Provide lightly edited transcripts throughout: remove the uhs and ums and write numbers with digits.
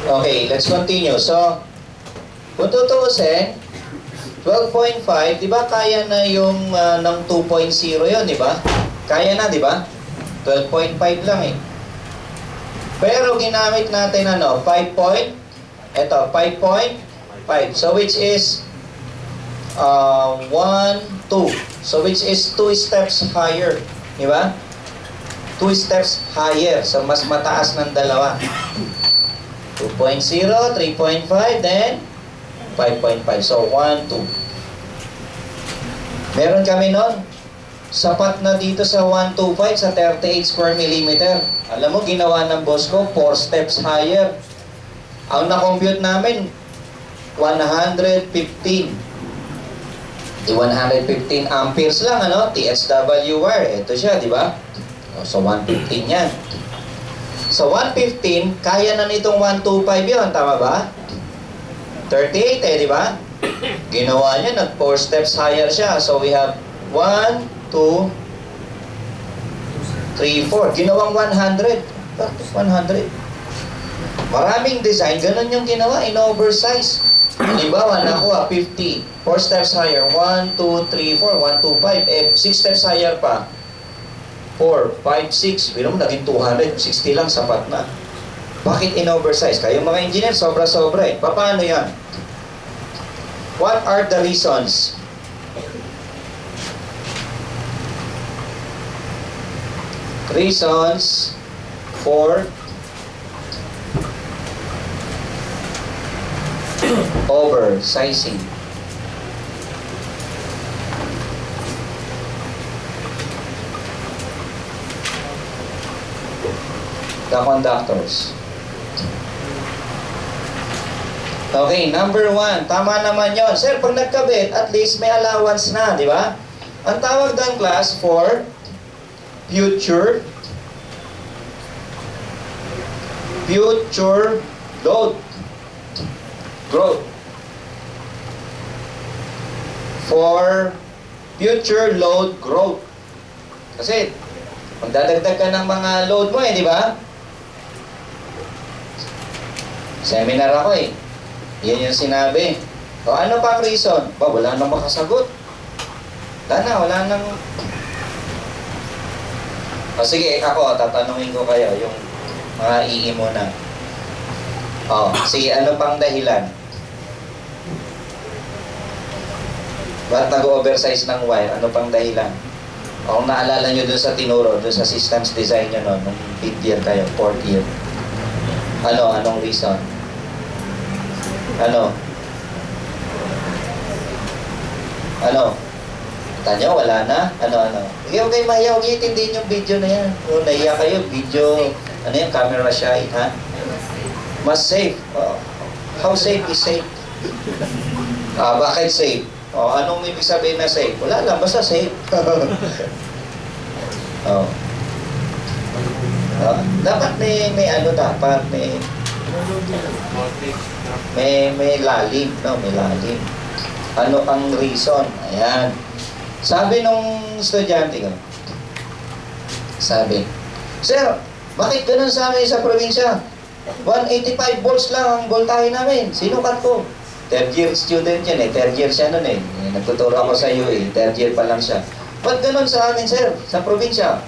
Okay, let's continue. So, kung tutuusin, 12.5, di ba kaya na yung ng 2.0 yun, di ba? Kaya na, di ba? 12.5 lang eh. Pero ginamit natin ano, 5.5. So, which is 1, 2. So, which is 2 steps higher. Di ba? 2 steps higher. So, mas mataas ng dalawa. 2.0, 3.5, then 5.5. So, 1, 2. Meron kami nun. Sapat na dito sa 125 sa 38 square millimeter. Alam mo, ginawa ng boss ko, 4 steps higher. Ang na-compute namin, 115. Di 115 amperes lang, ano? THW wire. Ito siya, di ba? So, 115 yan. So, 115, kaya na nitong 125 yun. Tama ba? 38 di ba? Ginawa niya, nag 4 steps higher siya. So, we have 1, 2, 3, 4. Ginawang 100. Bakit 100? Maraming design, ganun yung ginawa, in-oversize. Halimbawa, nakuha, 50. 4 steps higher. 1, 2, 3, 4. 1, 2, 5. 6 steps higher pa. 4, 5, 6. Bino mo, naging 200. 60 lang, sapat na. Bakit in-oversize? Kayong mga engineer, sobra-sobra eh. Paano yan? What are the reasons? Reasons for oversizing. The conductors. Okay, number 1. Tama naman yon. Sir, pag nagkabit, at least may allowance na, di ba? Ang tawag ng class for future load growth. For future load growth. Kasi, magdadagdag ka ng mga load mo di ba? Seminar ako Yan yung sinabi. O ano pang reason? Wala nang makasagot. Wala nang... O sige, ako, tatanungin ko kayo yung mga ii muna. Sige, ano pang dahilan? Ba't nag-oversize ng wire? Ano pang dahilan? Kung naalala nyo dun sa tinuro, dun sa systems design nyo nung 5th year kayo, 4th year. Anong reason? Tanyo, wala na? Sige, okay, mahiya, huwag itindihin yung video na yan. Kung nahiya kayo, video, camera shy, ha? Mas safe. How safe is safe? Bakit safe? Anong ibig sabihin na safe? Wala lang, basta safe. Dapat may lalim, may lalim. Ano ang reason? Ayan. Sabi nung estudyante ko, Sir, bakit ganun sa amin sa probinsya? 185 volts lang ang voltahe namin. Sinukat ko. 3rd year student yan 3rd year siya nun Nagtuturo ako sa UE. 3rd year pa lang siya. Ba't ganun sa amin, sir? Sa probinsya?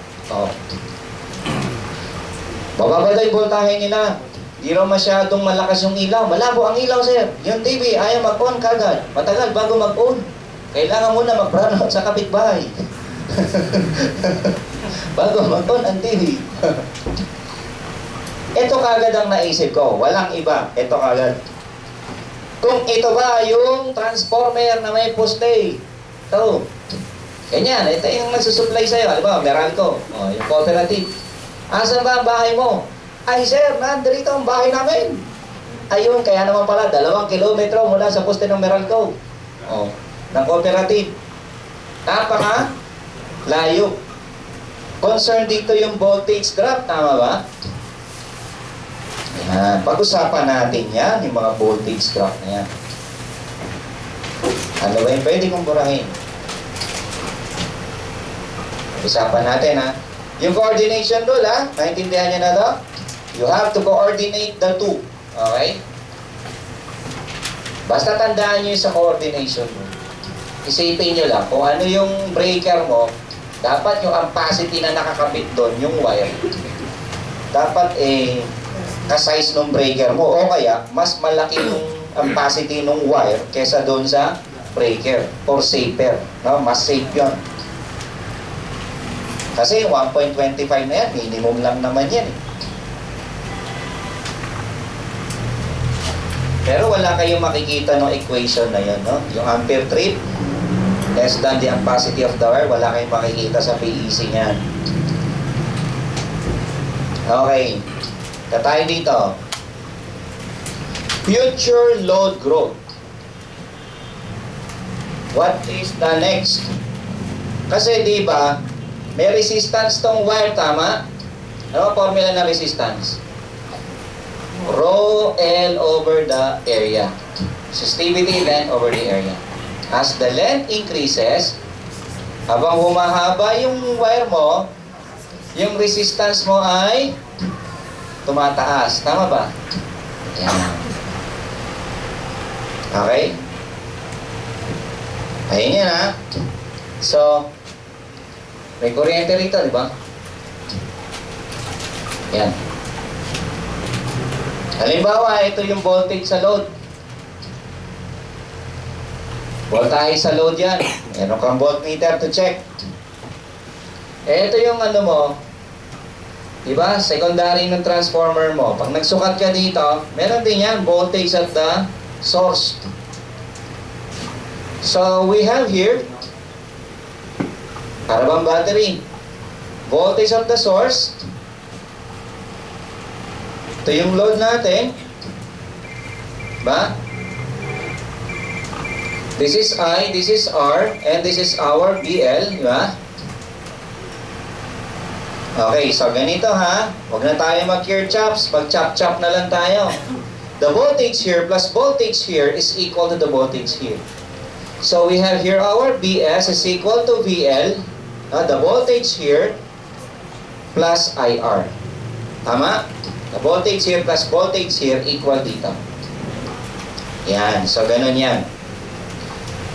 Bababa daw yung voltahe nila. Di raw masyadong malakas yung ilaw. Malabo ang ilaw, sir. Yung TV, ayaw mag-on kagad. Matagal bago mag-on. Kailangan muna mag-brownout sa kapitbahay. Bago mag-on ang TV. Ito kagad ang naisip ko. Walang iba. Ito kagad. Kung ito ba yung transformer na may poste. Ito. Ganyan. Ito yung nagsusupply sa'yo. Alam ba, Meralco. Yung cooperative. Asan ba ang bahay mo? Ay sir, nandito ang bahay namin. Ayun, kaya naman pala, 2 kilometro mula sa poste ng Meralco. Ng cooperative. Napaka layo. Concern dito yung voltage drop, tama ba? Yan. Pag-usapan natin yan, yung mga voltage drop na yan. Ano ba yung pwede kong burahin? Usapan natin Yung coordination rule Naintindihan niyo na to? You have to coordinate the two. Okay? Basta tandaan nyo yung sa coordination mo. Isipin nyo lang, kung ano yung breaker mo, dapat yung ampacity na nakakabit doon, yung wire, dapat ka-size ng breaker mo. O kaya, mas malaki yung ampacity ng wire kesa doon sa breaker or safer. No? Mas safe yun. Kasi 1.25 na yan, minimum lang naman yan. Pero wala kayong makikita ng equation na yun, no? Yung ampere trip less than the ampacity of the wire, wala kayong makikita sa PEC niyan. Okay. Tayo dito. Future load growth. What is the next? Kasi di ba, may resistance tong wire, tama? Ano ang formula ng resistance? Rho L over the area. Resistivity, length over the area. As the length increases, habang humahaba yung wire mo, yung resistance mo ay tumataas. Tama ba? Yan. Okay? Ayun yan, ha? So, may kuryente rito, di ba? Yan. Halimbawa, ito yung voltage sa load. Voltage sa load yan. Meron kang voltmeter to check. Ito yung ano mo, diba? Secondary ng transformer mo. Pag nagsukat ka dito, meron din yan, voltage at the source. So, we have here, para bang battery, voltage of the source. Ito yung load natin. Ba? This is I, this is R, and this is our BL, di ba? Okay, so ganito ha. Huwag na tayo mag-Kirchhoffs. Mag-chop-chop na lang tayo. The voltage here plus voltage here is equal to the voltage here. So we have here our BS is equal to VL, the voltage here, plus IR. Tama? The voltage here plus voltage here equal dito. Yan. So, ganun yan.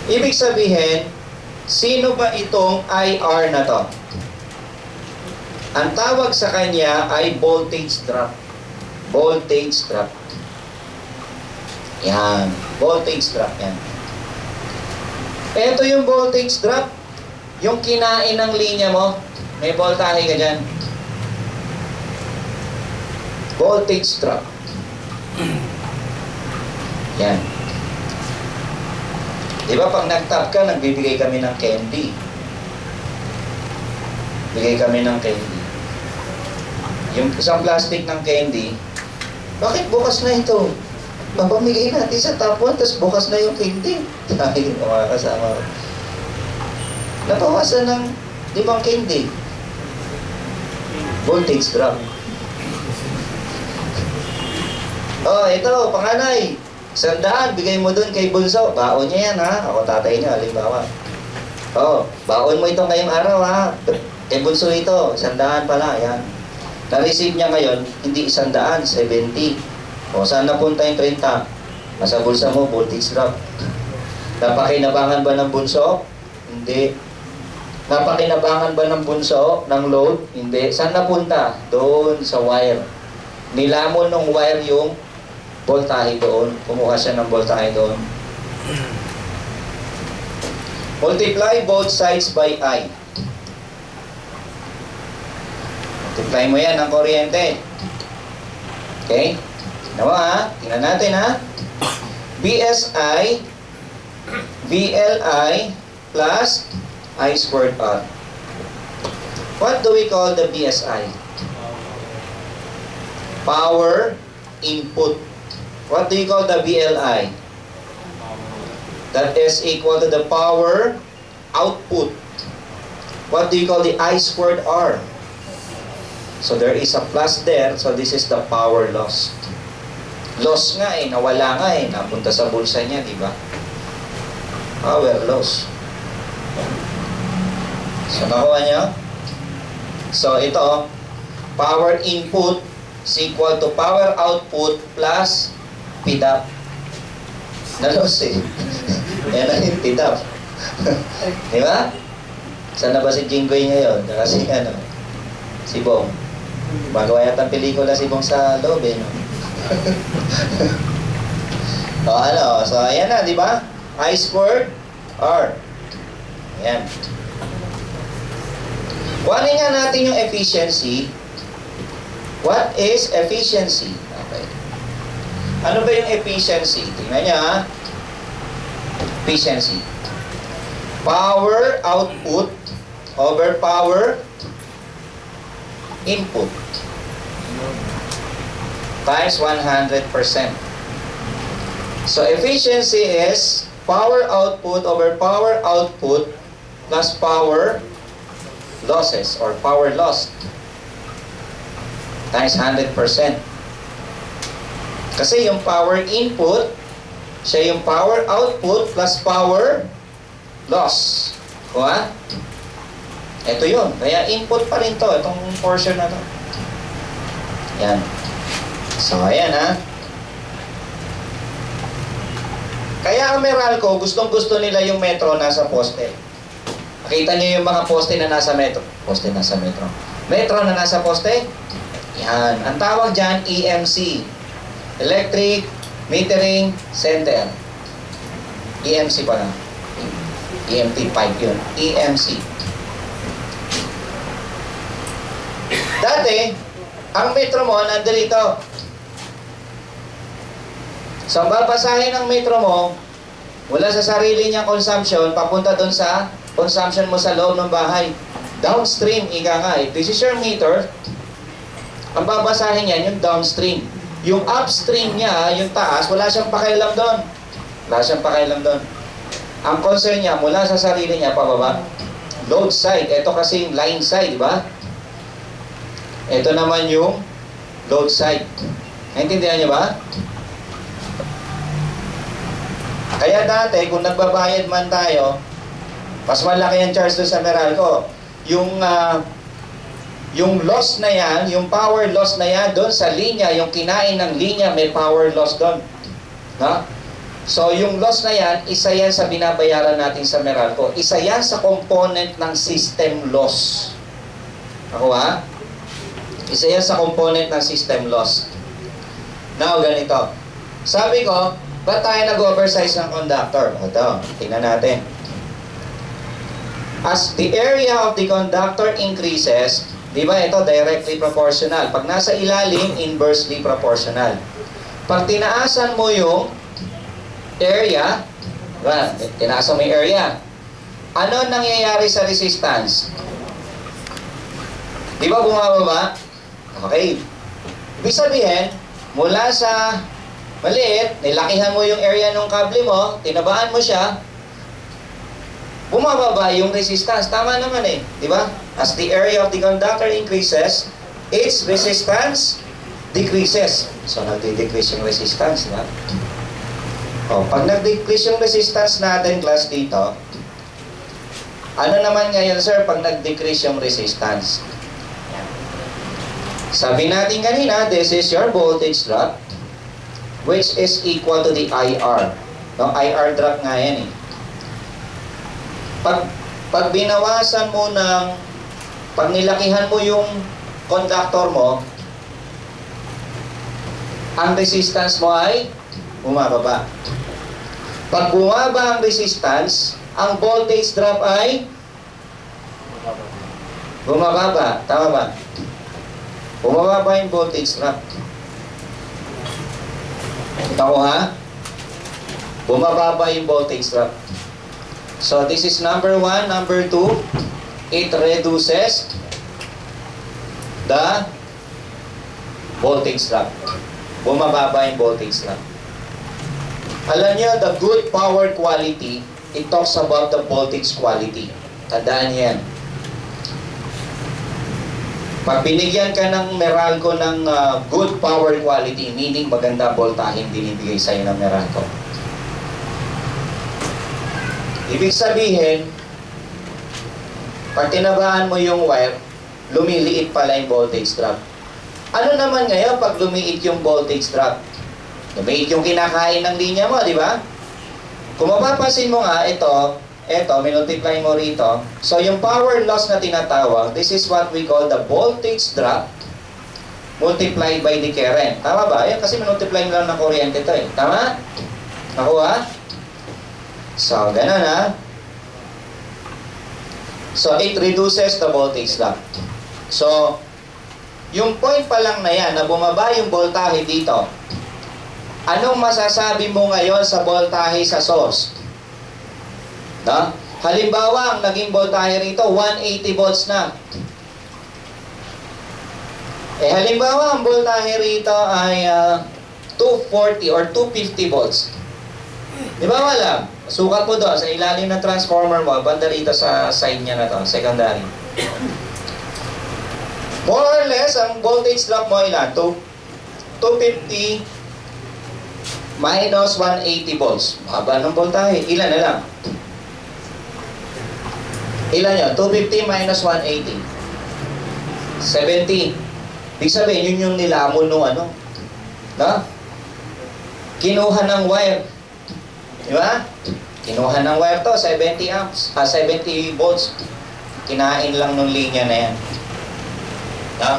Ibig sabihin, sino ba itong IR na to? Ang tawag sa kanya ay voltage drop. Voltage drop. Yan. Voltage drop yan. Ito yung voltage drop. Yung kinain ng linya mo. May voltahe ka dyan. Voltage drop. Yan. Di ba pag nag-tap ka, nagbibigay kami ng candy. Bigay kami ng candy. Yung isang plastic ng candy, bakit bukas na ito? Papamigay natin sa top 1, tapos bukas na yung candy. Dahil mga kasama. Napawasan ng 5 candy. Voltage drop. Oh, ito, panganay. 100, bigay mo dun kay Bunso. Baon niya yan, ha? Ako tatay niya, halimbawa. Oh, baon mo ito ngayong araw, ha? Kay Bunso ito, 100 pala, yan. Na-receive niya ngayon, hindi 100, 70. O, saan napunta yung 30? Nasa bulsa mo, voltage drop. Napakinabangan ba ng Bunso? Hindi. Napakinabangan ba ng Bunso, ng load? Hindi. Saan napunta? Doon sa wire. Nilamon ng wire yung voltahe doon. Kumuha siya ng voltahe doon. Multiply both sides by I. Multiply mo yan ng kuryente. Okay? Nawa ha? Tingnan natin ha? BSI VLI plus I squared R. What do we call the BSI? Power input. What do you call the VLI? That is equal to the power output. What do you call the I squared R? So there is a plus there, so this is the power loss. Loss nga nawala nga napunta sa bulsa niya, di ba? Power loss. So nakuha niyo? So ito, power input is equal to power output plus Pidap. Nalos eh. Yan na yung pidap. Di ba? Saan na ba si Jinggoy ngayon? Kasi si Bong. Magawa yata pelikula si Bong sa loob eh. No? So ayan na, di ba? I squared R. Ayan. Kuhanin nga natin yung efficiency. What is efficiency? Okay. Ano ba yung efficiency? Tingnan niya ha. Efficiency. Power output over power input times 100%. So efficiency is power output over power output plus power losses or power lost times 100%. Kasi yung power input, siya yung power output plus power loss. Kuha? Ito yun. Kaya input pa rin to. Itong portion na to. Yan. So, ayan ha. Kaya ang Meralco, gustong-gusto nila yung metro nasa poste. Nakita niyo yung mga poste na nasa metro. Poste nasa metro. Metro na nasa poste? Yan. Ang tawag dyan, EMC. Electric Metering Center. EMC pala. EMT pipe yun. EMC. Dati, ang metro mo nandito. So, ang babasahin ng metro mo, mula sa sarili niyang consumption, papunta doon sa consumption mo sa loob ng bahay. Downstream, ika nga eh. This is your meter. Ang babasahin niyan, yung downstream. Yung upstream niya, yung taas, wala siyang pakialam doon. Wala siyang pakialam doon. Ang concern niya, mula sa sarili niya, pababa. Load side. Ito kasi yung line side, di ba? Ito naman yung load side. Naintindihan niyo ba? Kaya dati, kung nagbabayad man tayo, mas malaki ang charge doon sa Meralco. Yung loss na yan, yung power loss na yan, doon sa linya, yung kinain ng linya, may power loss doon. No? So, yung loss na yan, isa yan sa binabayaran natin sa Meralco. Isa yan sa component ng system loss. Ako ha? Isa yan sa component ng system loss. Now, ganito. Sabi ko, ba't tayo nag-oversize ng conductor? Ito, tingnan natin. As the area of the conductor increases, di ba ito directly proportional. Pag nasa ilalim, inversely proportional. Pag tinaasan mo yung area, diba? Tinaasan mo yung area, ano nangyayari sa resistance? Di ba bumababa? Okay. Ibig sabihin, mula sa maliit, nilakihan mo yung area ng kable mo, tinabaan mo siya, bumababa yung resistance. Tama naman eh. Di ba? As the area of the conductor increases, its resistance decreases. So, nagde-decrease yung resistance. Diba? O, pag nag-decrease yung resistance natin, class dito, ano naman ngayon, sir, pag nag-decrease yung resistance? Sabi natin kanina, this is your voltage drop, which is equal to the IR. No, IR drop nga yan eh. Pag binawasan mo pag nilakihan mo yung conductor mo, ang resistance mo ay bumababa. Pag bumaba ang resistance, ang voltage drop ay bumababa. Tama ba? Bumababa yung voltage drop. Ito ha? Bumababa yung voltage drop. So this is number 1. Number 2, it reduces the voltage drop. Bumababa yung voltage drop. Alam niyo, the good power quality, it talks about the voltage quality. Tandaan niyo yan. Pag binigyan ka ng Meralco ng good power quality, meaning maganda voltahe binibigay sa'yo ng Meralco. Ibig sabihin, pag tinabaan mo yung wire, lumiliit pala yung voltage drop. Ano naman ngayon pag lumiit yung voltage drop? Lumiit yung kinakain ng linya mo, di ba? Kung mapapansin mo nga, ito, minultiply mo rito. So, yung power loss na tinatawag, this is what we call the voltage drop multiplied by the current. Tama ba? Ayan, kasi minultiply mo lang ng kuryente ito eh. Tama? Nakuha? So, ganun ha. So, it reduces the voltage drop. So, yung point pa lang na yan, na bumaba yung voltahe dito, anong masasabi mo ngayon sa voltahe sa source? No? Halimbawa, ang naging voltahe rito, 180 volts na. Halimbawa, ang voltahe rito ay 240 or 250 volts. Di ba wala? Sukat mo doon sa ilalim ng transformer mo, banda rito sa side niya na to, secondary. More or less, ang voltage drop mo ilan? 250 minus 180 volts. Haba ng voltahe. Ilan na lang? Ilan yun? 250 minus 180. 70. Ibig sabihin, yun yung nilamon nung ano. No? Kinuha ng wire. Di ba? Kinuha ng wire to, 70 amps. 70 volts. Kinain lang nung linya na yan. No?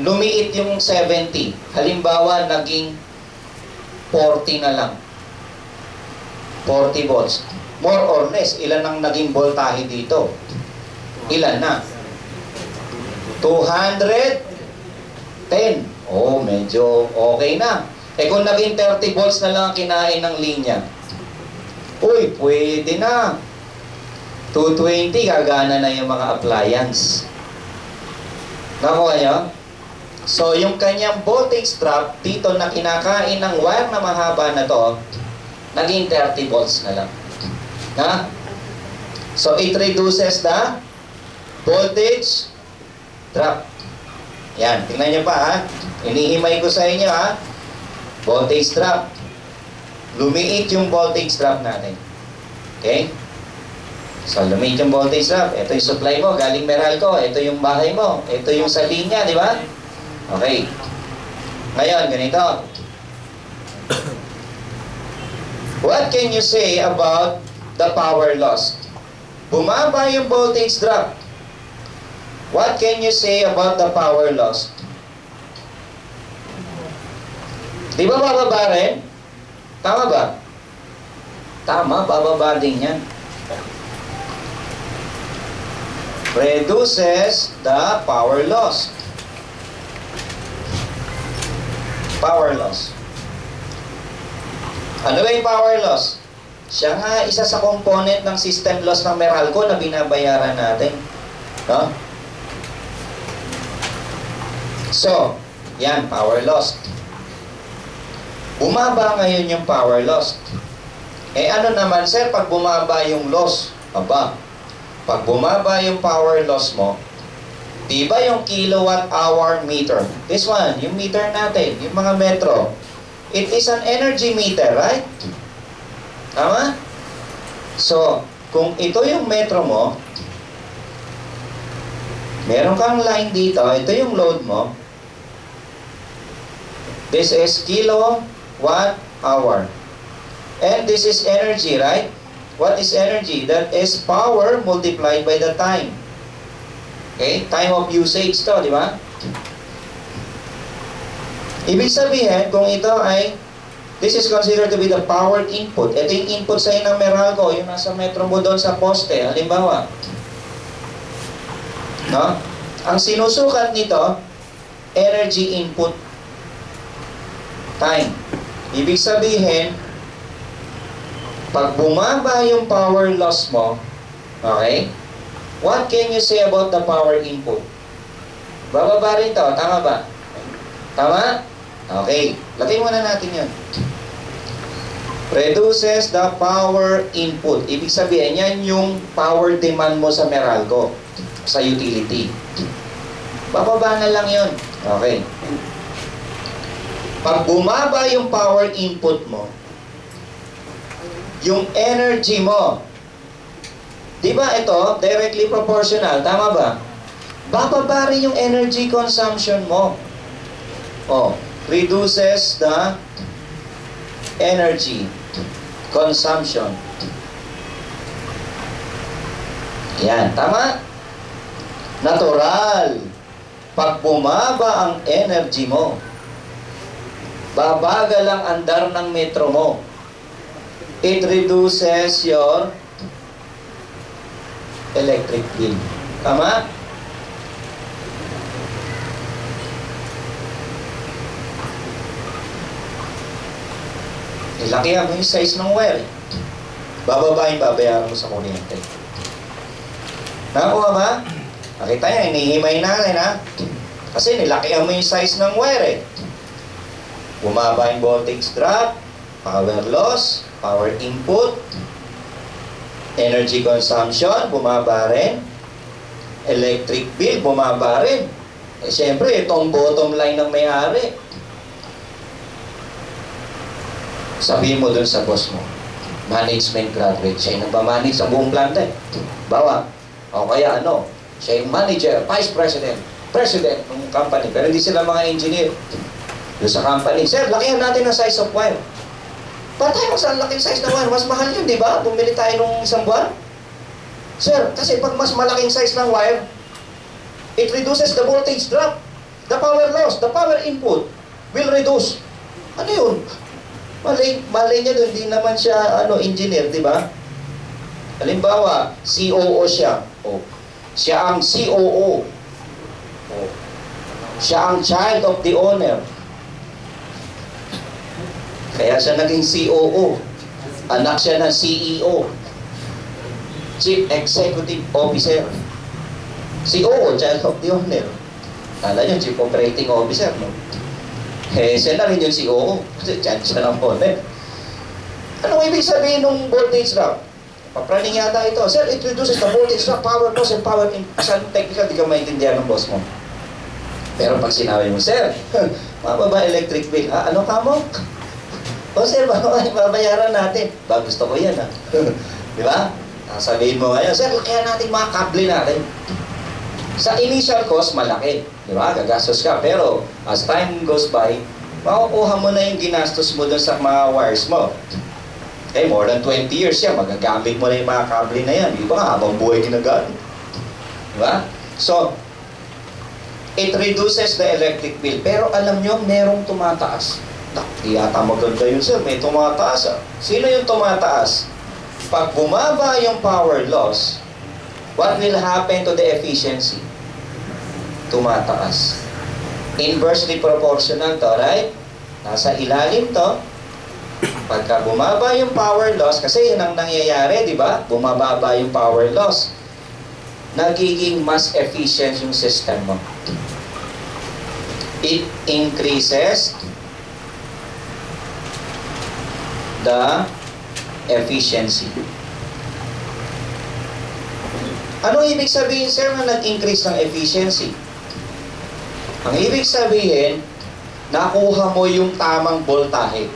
Lumiit yung 70. Halimbawa, naging 40 na lang. 40 volts. More or less, ilan ang naging voltahe dito? Ilan na? 210. Oh, medyo okay na. Kung naging 30 volts na lang ang kinain ng linya, uy, pwede na. 220, gagana na yung mga appliance. Nakuha nyo? So, yung kanyang voltage drop dito na kinakain ng wire na mahaba na to, naging 30 volts na lang. Ha? So, it reduces the voltage drop. Yan, tingnan nyo pa ha. Inihimay ko sa inyo ha. Voltage drop. Lumiit yung voltage drop natin. Okay? So, lumiit yung voltage drop. Ito yung supply mo, galing Meralco. Ito yung bahay mo. Ito yung sa linya, di ba? Okay. Ngayon, ganito. What can you say about the power loss? Bumaba yung voltage drop. What can you say about the power loss? Di ba bababa rin? Tama ba? Tama, bababa din yan. Reduces the power loss. Power loss. Ano ba yung power loss? Siya nga isa sa component ng system loss ng Meralco na binabayaran natin. No? So, yan, power loss. Bumaba ngayon yung power loss. Ano naman, sir, pag bumaba yung loss? Aba, pag bumaba yung power loss mo, di ba yung kilowatt hour meter? This one, yung meter natin, yung mga metro. It is an energy meter, right? Tama? So, kung ito yung metro mo, meron kang line dito, ito yung load mo. This is kilowatt hour. And this is energy, right? What is energy? That is power multiplied by the time. Okay? Time of usage to, di ba? Ibig sabihin, kung ito ay, this is considered to be the power input. Ito yung input sa ng Meralco, yung nasa metro mo doon sa poste, halimbawa. No? Ang sinusukat nito, energy input time. Ibig sabihin, pag bumaba yung power loss mo, okay, what can you say about the power input? Bababa rin to, tama ba? Tama? Okay, lagay muna natin yun. Reduces the power input. Ibig sabihin, yan yung power demand mo sa Meralco, sa utility. Bababa na lang yun. Okay. Pag bumaba yung power input mo, yung energy mo, di ba ito, directly proportional, tama ba? Bababa rin yung energy consumption mo. Oh, reduces the energy consumption. Yan, tama? Natural. Pag bumaba ang energy mo, babagal ang andar ng metro mo. It reduces your electric bill. Tama? Ilakihan mo yung size ng wire. Bababahin, babayaran mo sa kuryente. Nakakuha ba? Nakita niya, inihimay natin ha. Kasi nilakihan mo yung size ng wire eh. Bumaba yung voltage drop, power loss, power input, energy consumption, bumaba rin. Electric bill, bumaba rin. Eh syempre, itong bottom line ng may-ari. Sabihin mo dun sa boss mo, management graduate, siya yung nagmamanage sa buong planta eh. Bawa, o kaya ano, siya yung manager, vice president, president ng company, pero hindi sila mga engineer. Doon sa company, sir, lakihan natin ang size of wire. Ba't tayo mas laking size ng wire? Mas mahal yun, di ba? Bumili tayo nung isang buwan. Sir, kasi pag mas malaking size ng wire, it reduces the voltage drop, the power loss, the power input will reduce. Ano yun? Mali niya doon, hindi naman siya engineer, di ba? Halimbawa, COO siya. Oh. Siya ang COO. Oh. Siya ang child of the owner. Kaya siya naging COO. Anak siya ng CEO. Chief Executive Officer. COO, child of the owner. Kala niyo, Chief Operating Officer, no? Eh, siya na rin yung COO. Kasi siya ng owner. Anong ibig sabihin ng voltage drop? Papraning yata ito. Sir, it reduces the voltage drop, power loss, and power in... Saan technical, di ka maintindihan ng boss mo. Pero pag sinabi mo, Sir, mababa electric bill. Ah, ano ka mo? O sir, babayaran natin. Ba, gusto ko yan ha. Di ba? Sabihin mo ngayon, Sir, kaya natin mga kable natin. Sa initial cost, malaki. Di ba? Gagastos ka. Pero, as time goes by, makukuha mo na yung ginastos mo dun sa mga wires mo. Okay, more than 20 years yan, magagamit mo na yung mga kable na yan. Di ba? Habang buhay ginagamit. Di ba? So, it reduces the electric bill. Pero alam nyo, merong tumataas. Di yata maganda yun, sir. May tumataas. Sino yung tumataas? Pag bumaba yung power loss, what will happen to the efficiency? Tumataas. Inversely proportional to, right? Nasa ilalim to. Pagka bumaba yung power loss, kasi yun ang nangyayari, di ba? Bumababa yung power loss. Nagiging mas efficient yung system mo. It increases the efficiency. Ano ibig sabihin, sir, na nag-increase ng efficiency? Ang ibig sabihin, nakuha mo yung tamang voltahe.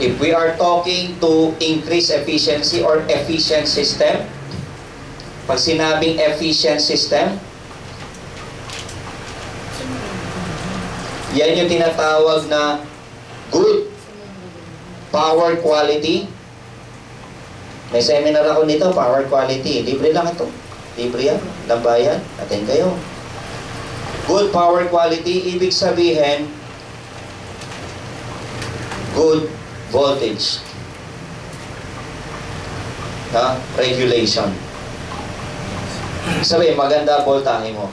If we are talking to increase efficiency or efficient system, pag sinabing efficient system, yan yung tinatawag na good power quality. May seminar ako nito, power quality. Libre lang ito. Libre yan. Lambayan. Attend kayo. Good power quality, ibig sabihin, good voltage. Regulation. Sabi, maganda voltahe mo.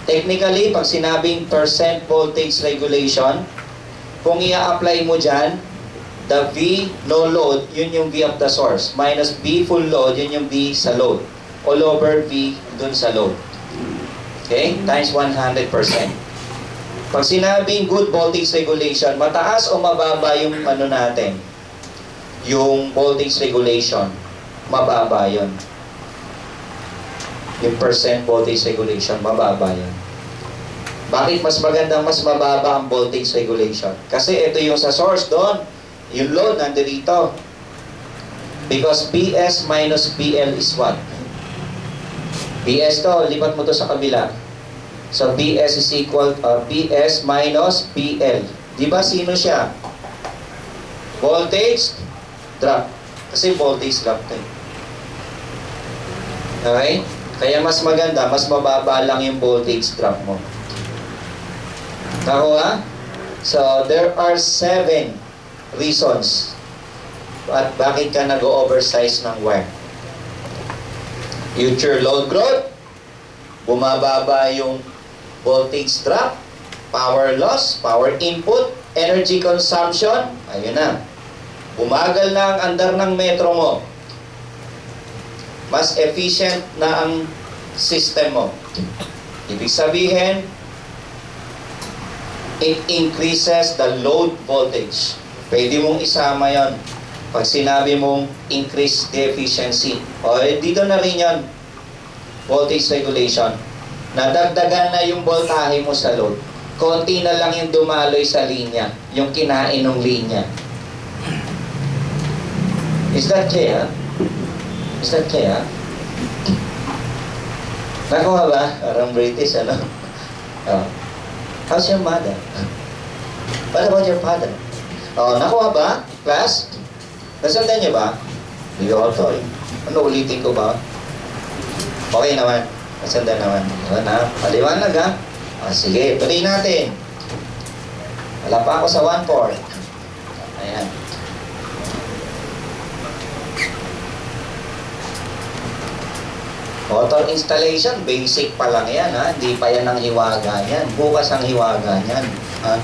Technically, pag sinabing percent voltage regulation, kung i-apply mo dyan, the V no load, yun yung V of the source. Minus V full load, yun yung V sa load. All over V dun sa load. Okay? Times 100%. Pag sinabing good voltage regulation, mataas o mababa yung natin? Yung voltage regulation. Mababa yun. Yung percent voltage regulation, mababa yun. Bakit mas magandang mas mababa ang voltage regulation? Kasi ito yung sa source doon. Yung load nandito. Because BS minus BL is what? BS to, lipat mo to sa kabila. So, BS is equal, BS minus BL. Di ba sino siya? Voltage drop. Kasi voltage drop to. Okay? Kaya mas maganda, mas mababa lang yung voltage drop mo. Nakuha? So, there are 7 reasons at bakit ka nag-oversize ng wire. Future load growth, bumababa yung voltage drop, power loss, power input, energy consumption, ayun na. Bumagal na ang andar ng metro mo. Mas efficient na ang system mo. Ibig sabihin, it increases the load voltage. Pwede mong isama yon pag sinabi mong increase the efficiency. O, dito na rin yon, voltage regulation. Nadagdagan na yung voltahe mo sa load. Konti na lang yung dumaloy sa linya, yung kinain ng linya. Is that clear? Is that clear? Nakuha ba? Parang British, ano? Oh. How's your mother? What about your father? Oh, nakuha ba? Class? Nasundan niyo ba? Hindi ko ito eh. Ano, ulitin ko ba? Okay naman. Nasundan naman. Diba na? Paliwanag ha? Ah, sige, tuloy natin. Wala pa ako sa 1/4. Ayan. Motor installation, basic pa lang yan ha. Hindi pa yan ang hiwaga yan. Bukas ang hiwaga yan. Ha?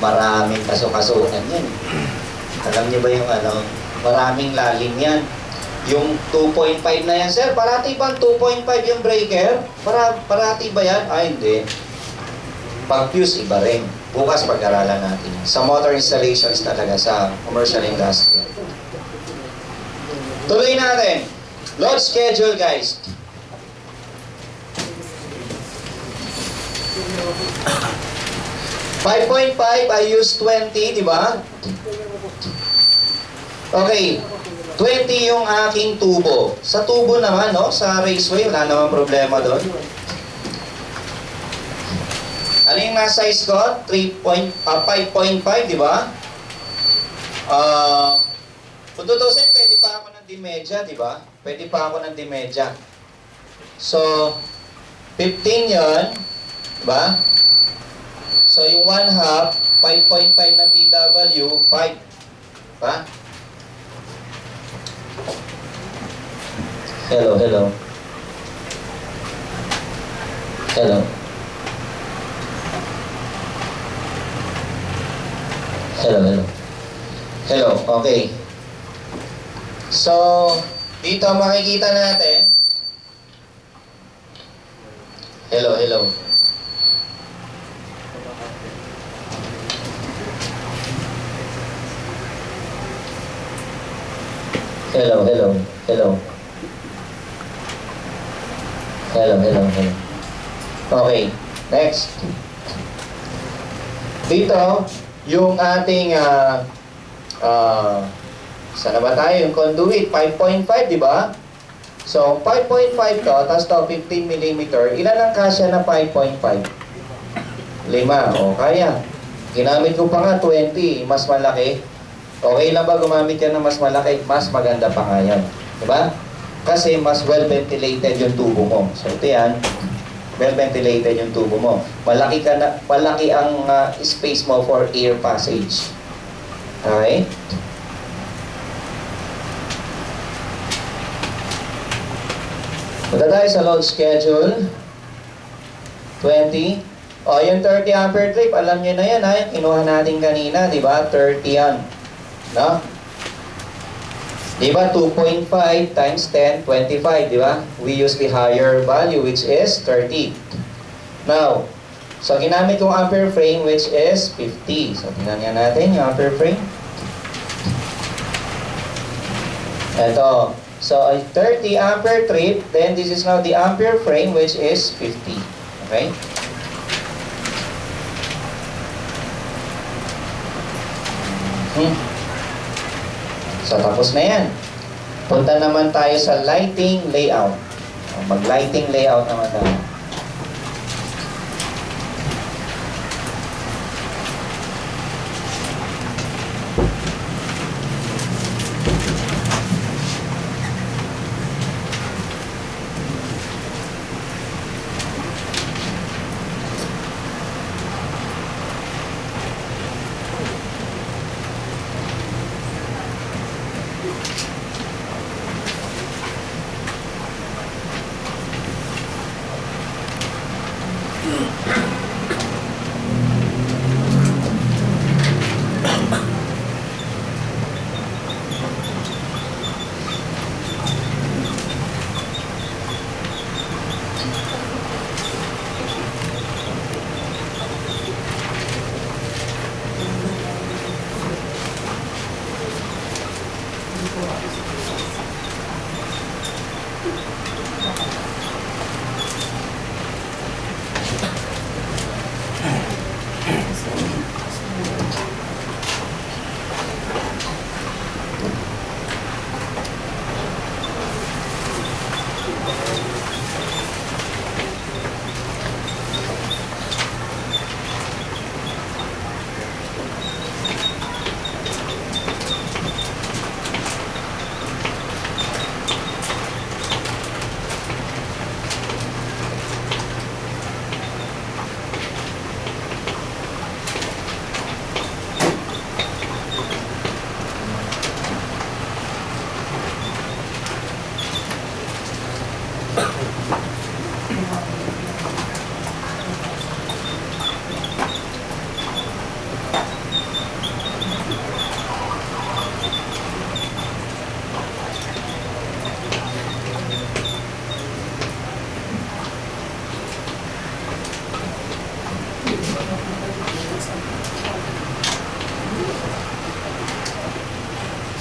Maraming kasukasukan yan. Alam niyo ba yung ano? Maraming lalim yan. Yung 2.5 na yan, sir, parati ba 2.5 yung breaker? Parati ba yan? Ah, hindi. Pag fuse, iba rin. Bukas pag-aralan natin. Sa motor installations talaga, sa commercial industry. Tuloy natin. Load schedule, guys. $5.5, I use 20, di ba? Okay. 20 yung aking tubo. Sa tubo naman, no? Sa raceway, wala naman problema doon. Ano yung na-size ko? 5.5, di ba? Kung tutusin, pwede pa ako ng dimedya, di ba? Pwede pa ako ng dimedya. So, 15 yun, di ba? So, yung 1/2, 5.5 na TW, 5. Diba? Hello, hello. Hello. Hello, hello. Hello, okay. So, dito makikita natin. Hello, hello. Hello, hello, hello. Hello, hello, hello. Okay, next. Dito, yung ating, saan na ba tayo? Yung conduit, 5.5, di ba? So, 5.5 to, tapos to, 15 mm. Ilan ang kasya na 5.5? 5. O, kaya. Ginamit ko pa nga 20, mas malaki. Okay lang ba gumamit ka ng mas malaki? Mas maganda pa nga yan. Diba? Kasi mas well-ventilated yung tubo mo. So ito yan, well-ventilated yung tubo mo. Malaki ang space mo for air passage. Okay? Punta tayo sa load schedule. 20. O, yung 30 ampere trip, alam nyo na yan, ha? Kinuha natin kanina, di ba? 30 yan. No? Di ba? 2.5 times 10, 25, di ba? We use the higher value, which is 30. Now, so ginamit yung ampere frame, which is 50. So, tingnan nga natin yung ampere frame. Ito. So, 30 ampere trip, then this is now the ampere frame, which is 50. Okay? So, tapos na yan. Punta naman tayo sa lighting layout. Mag-lighting layout naman tayo.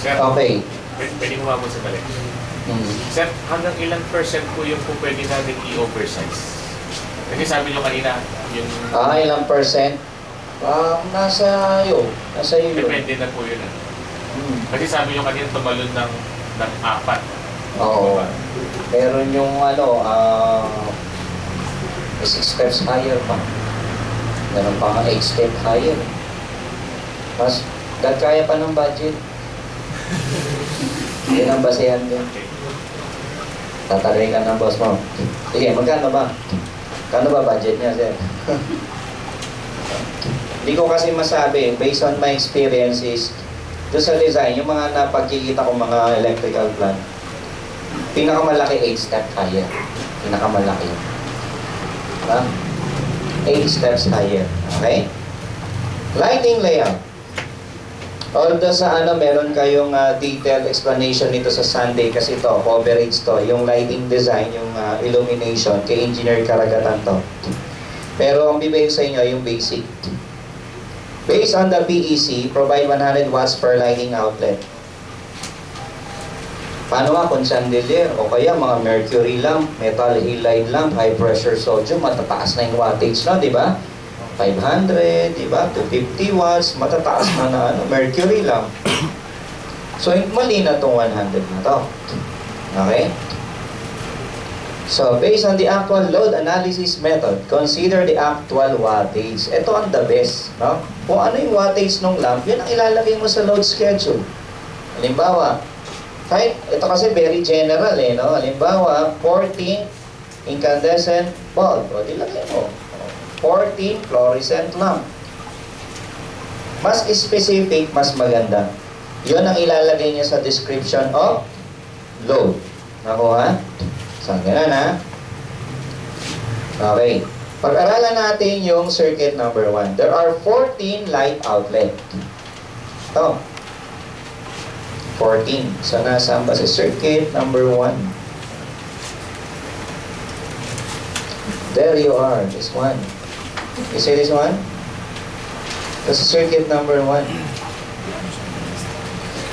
Sir, Okay. pwede mo mabos sa balik. Hmm. Sir, hanggang ilang percent po yung po pwede natin i-oversize? Kasi sabi nyo kanina, yung Ilang percent? Nasa iyo. Nasa iyo. depende na po yun. Hmm. Kasi sabi nyo kanina tumalon ng 4. Oo. Meron yung 6 steps higher pa. Meron pa nga 8 step higher. Mas, kaya pa ng budget. Yun ang basehan din. Okay. Tataray ka ng boss mo. Sige, magkano ba? Kano ba budget niya, sir? Hindi ko kasi masabi, based on my experiences, doon sa design, yung mga napagkikita ko mga electrical plant, pinakamalaki 8 step higher. Pinakamalaki. Ha? 8 steps higher. Okay? Lighting layout. Although sa meron kayong detailed explanation nito sa Sunday kasi ito, coverage to, yung lighting design, yung illumination, kay Engineer Karagatan to. Pero ang bibigay sa inyo, yung basic. Based on the PEC, provide 100 watts per lighting outlet. Paano nga kung chandelier o kaya mga mercury lamp, metal halide lamp, high pressure sodium, matataas na yung wattage na, di ba? 500, di ba? 250 watts, matataas na mercury lamp. So, mali na itong 100 na to. Okay? So, based on the actual load analysis method, consider the actual wattage. Ito ang the best, no? Kung ano yung wattage ng lamp, yun ang ilalagay mo sa load schedule. Halimbawa, kahit, ito kasi very general no? Halimbawa, 14 incandescent bulb. O, dilagay mo. 14 fluorescent lamp. Mas specific, mas maganda. Yun ang ilalagay niya sa description of load. Nakuha? So, ganun ha? Okay. Pag-aralan natin yung circuit number 1. There are 14 light outlet. Ito. 14. So, nasaan ba sa circuit number 1? There you are. This one. You see this one? This is circuit number 1.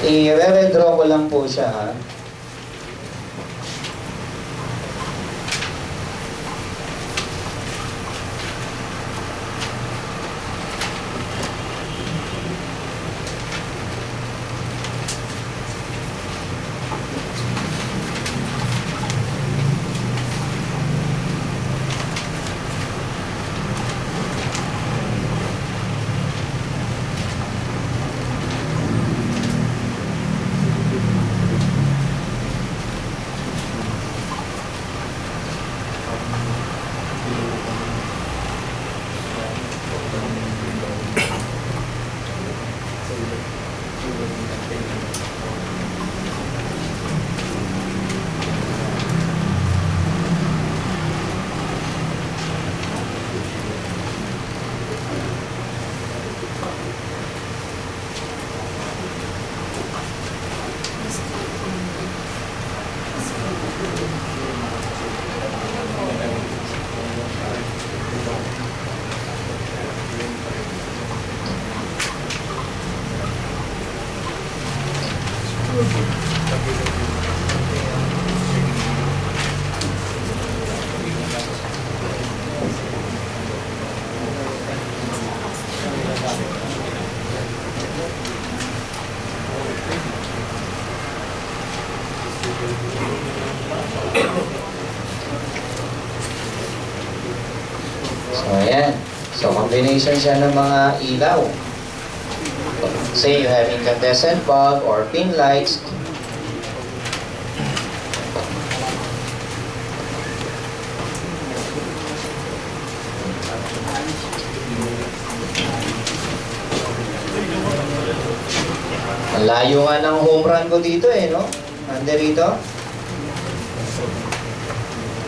I-redraw ko lang po siya ha. So, ayan. So, combination siya ng mga ilaw. Say you have incandescent bulb or pin lights. Ang layo nga ng home run ko dito no? Nandito.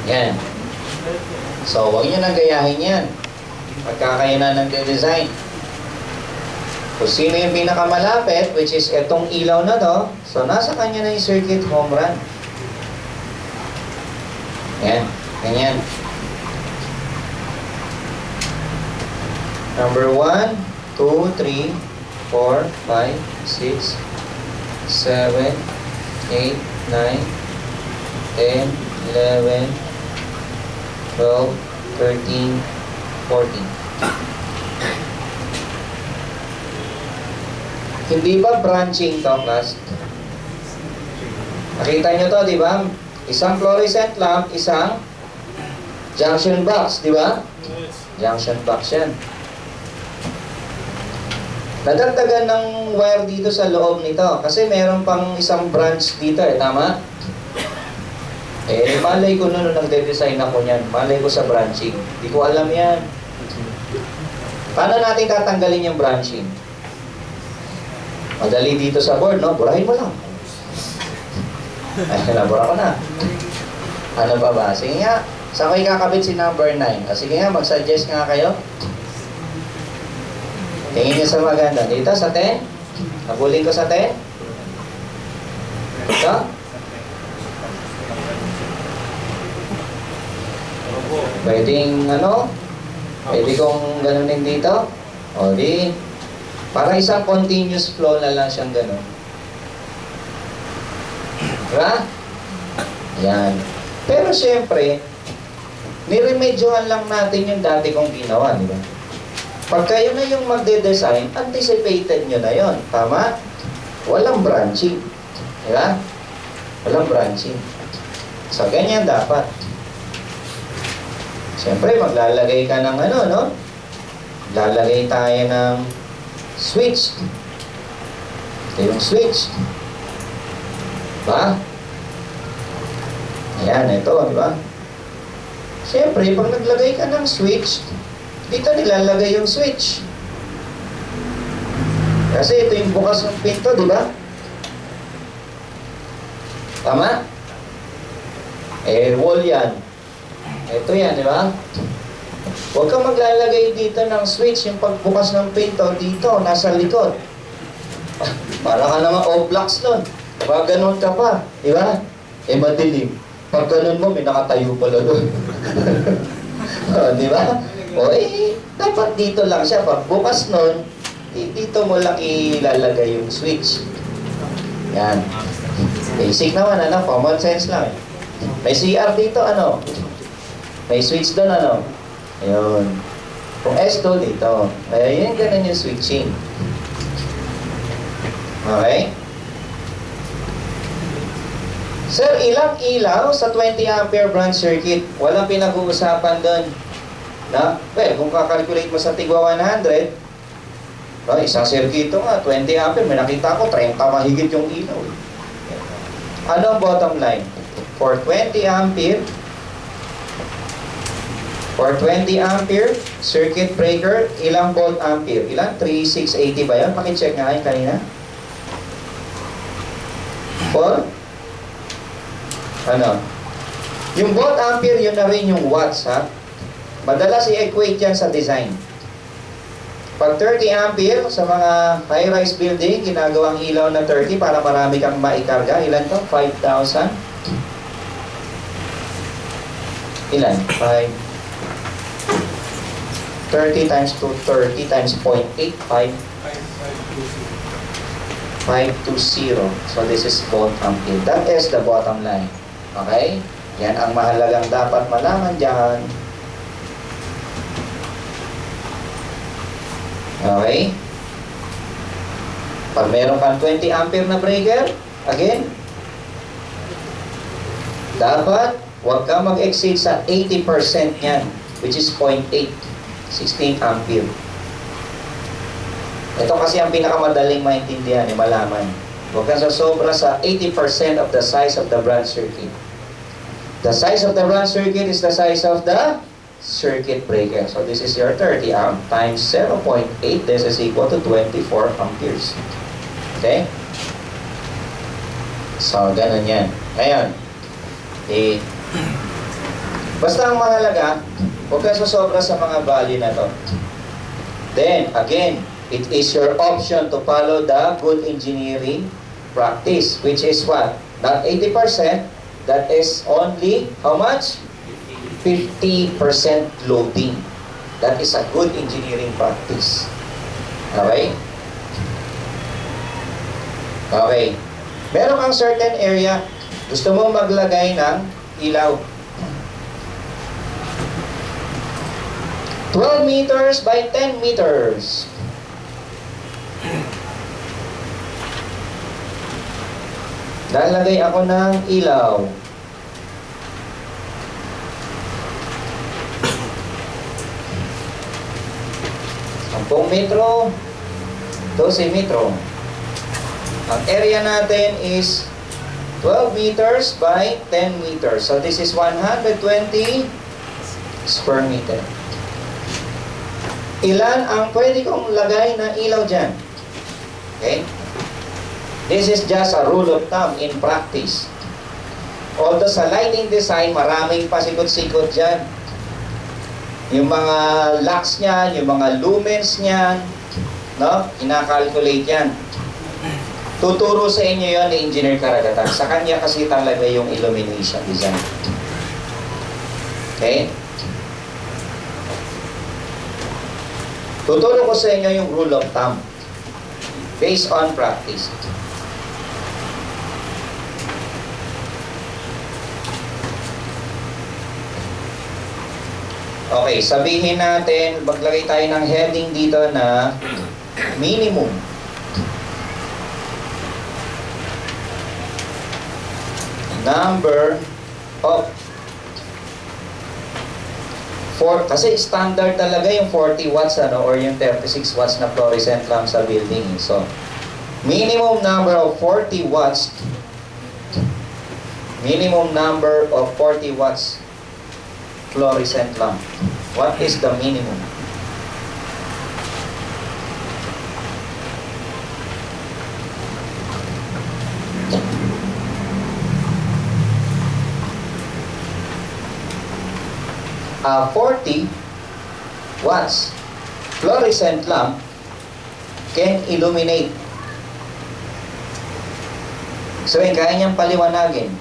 Yan. So, huwag nyo nang gayahin yan. Pagka kayo na nagde-design. Kung sino yung pinakamalapit, which is itong ilaw na to, so nasa kanya na yung circuit home run. Yan. Ganyan. Number 1, 2, 3, 4, 5, 6, 7, 8, 9, 10, 11, 12, 13, 14. Hindi ba branching to, class? Nakita nyo to, di ba? Isang fluorescent lamp, isang junction box, di ba? Junction box yan. Nadagdagan ng wire dito sa loob nito kasi meron pang isang branch dito tama? Malay ko nung nagde-design ako niyan, malay ko sa branching. Hindi ko alam yan. Paano natin tatanggalin yung branching? Madali dito sa board, no? Burahin mo lang. Ay, nabura ko na. Ano pa ba? Sige nga, saan ko ikakabit si number 9? Sige nga, mag-suggest nga kayo. Tingin niyo sa maganda. Dito sa 10? Nabulin ko sa 10? Ito? Pwedeng ano? Pwede kong ganunin dito? O di, para isang continuous flow na lang siyang ganun. Diba? Yan. Pero siyempre, niremedyohan lang natin yung dati kong ginawa, di ba? Pag kayo na yung magde-design, anticipated nyo na yon, tama? Walang branching. Di ba? Walang branching. So, ganyan dapat. Siyempre, maglalagay ka ng ano, no? Lalagay tayo ng switch. Ito yung switch. Diba? Ayan, ito, di ba? Siyempre, pag naglagay ka ng switch, dito nilalagay yung switch. Kasi ito yung bukas ng pinto, di ba? Tama? Wall yan. Ito yan, di ba? Huwag kang maglalagay dito ng switch, yung pagbukas ng pinto, dito, nasa likod. Para ka naman O-blocks nun. Pag ganun ka pa, di ba? Madilim. Pag ganun mo, may nakatayo pala doon. Di ba? Dapat dito lang siya. Pag bukas nun, dito mo lang ilalagay yung switch. Yan. Basic naman, ano? Common sense lang. May CR dito, ano? May switch doon, ano? Ayun. Kung S2 dito. Kaya yun, ganun yung switching. Okay? Sir, ilang ilaw sa 20 ampere branch circuit? Walang pinag-uusapan doon. Na? Well, kung kakalculate mo sa tigwa 100, isang circuito nga, 20 ampere, may nakita ko, 30 mahigit yung ilaw. Ano ang bottom line? For 20 ampere, circuit breaker, ilang volt ampere? Ilan? 3680 ba yan? Pakicheck nga kayo kanina. For? Ano? Yung volt ampere, yun na rin yung watts, ha? Madalas i-equate yan sa design. Pag 30 ampere, sa mga high-rise building, ginagawang ilaw na 30 para marami kang maikarga. Ilan to? 5,000? Ilan? 30 times 230 times 0.85 520. So this is volt ampere. That is the bottom line. Okay? Yan ang mahalagang dapat malaman dyan. Okay? Pag meron kang 20 ampere na breaker, again, dapat huwag kang mag-exceed sa 80% yan, which is 0.8, 16 ampere. Ito kasi ang pinakamadaling maintindihan, malaman. Huwag kang sobra sa 80% of the size of the branch circuit. The size of the branch circuit is the size of the circuit breaker. So this is your 30 amp times 0.8. This is equal to 24 amperes. Okay? So, ganun yan. Ngayon, basta ang mahalaga, huwag kang sobra sa mga value na to. Then, again, it is your option to follow the good engineering practice, which is what? Not 80%, that is only, how much? 50% loading. That is a good engineering practice. Okay? Okay. Meron kang certain area, gusto mo maglagay ng ilaw. 12 meters by 10 meters. Lalagay ako ng ilaw. Sampung metro, 12 metro. Ang area natin is 12 meters by 10 meters. So this is 120 square meter. Ilan ang pwede kong lagay na ilaw dyan? Okay? This is just a rule of thumb in practice. Although sa lighting design, maraming pasikot-sikot dyan. Yung mga lux niyan, yung mga lumens niyan, no? Ina-calculate yan. Tuturo sa inyo yon ni Engineer Karagatan. Sa kanya kasi talaga yung illumination design. Okay? Tuturo ko sa inyo yung rule of thumb based on practice. Okay, sabihin natin, maglagay tayo ng heading dito na minimum. Number of kasi standard talaga yung 40 watts or yung 36 watts na fluorescent lamp sa building. So, minimum number of 40 watts. Minimum number of 40 watts fluorescent lamp. What is the minimum? A 40 watts fluorescent lamp can illuminate. So, kaya niyang paliwanagin.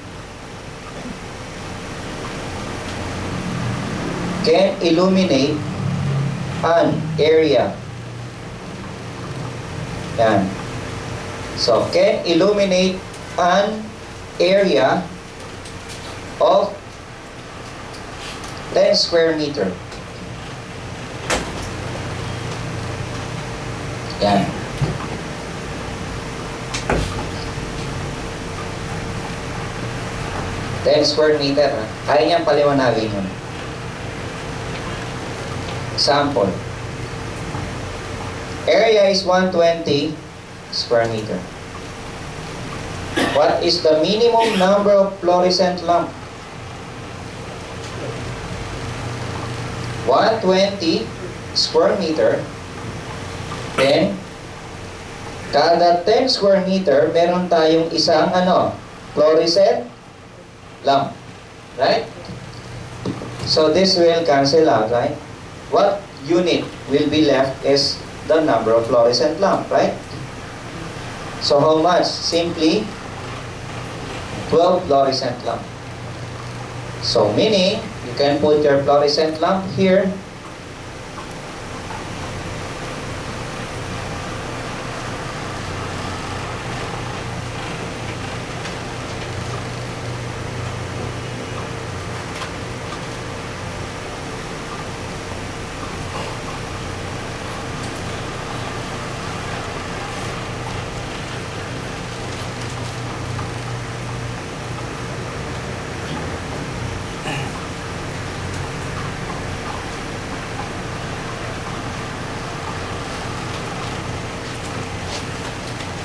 Can illuminate an area. Yan. So, can illuminate an area of 10 square meter. Yan. Square meter. Kaya niyang paliwanagin yun. Sample. Area is 120 square meter. What is the minimum number of fluorescent lamp? 120 square meter. Then, kada 10 square meter, meron tayong isang fluorescent lamp. Right? So, this will cancel out, right? What unit will be left is the number of fluorescent lamp, right? So, how much? Simply 12 fluorescent lamp. So, meaning, you can put your fluorescent lamp here.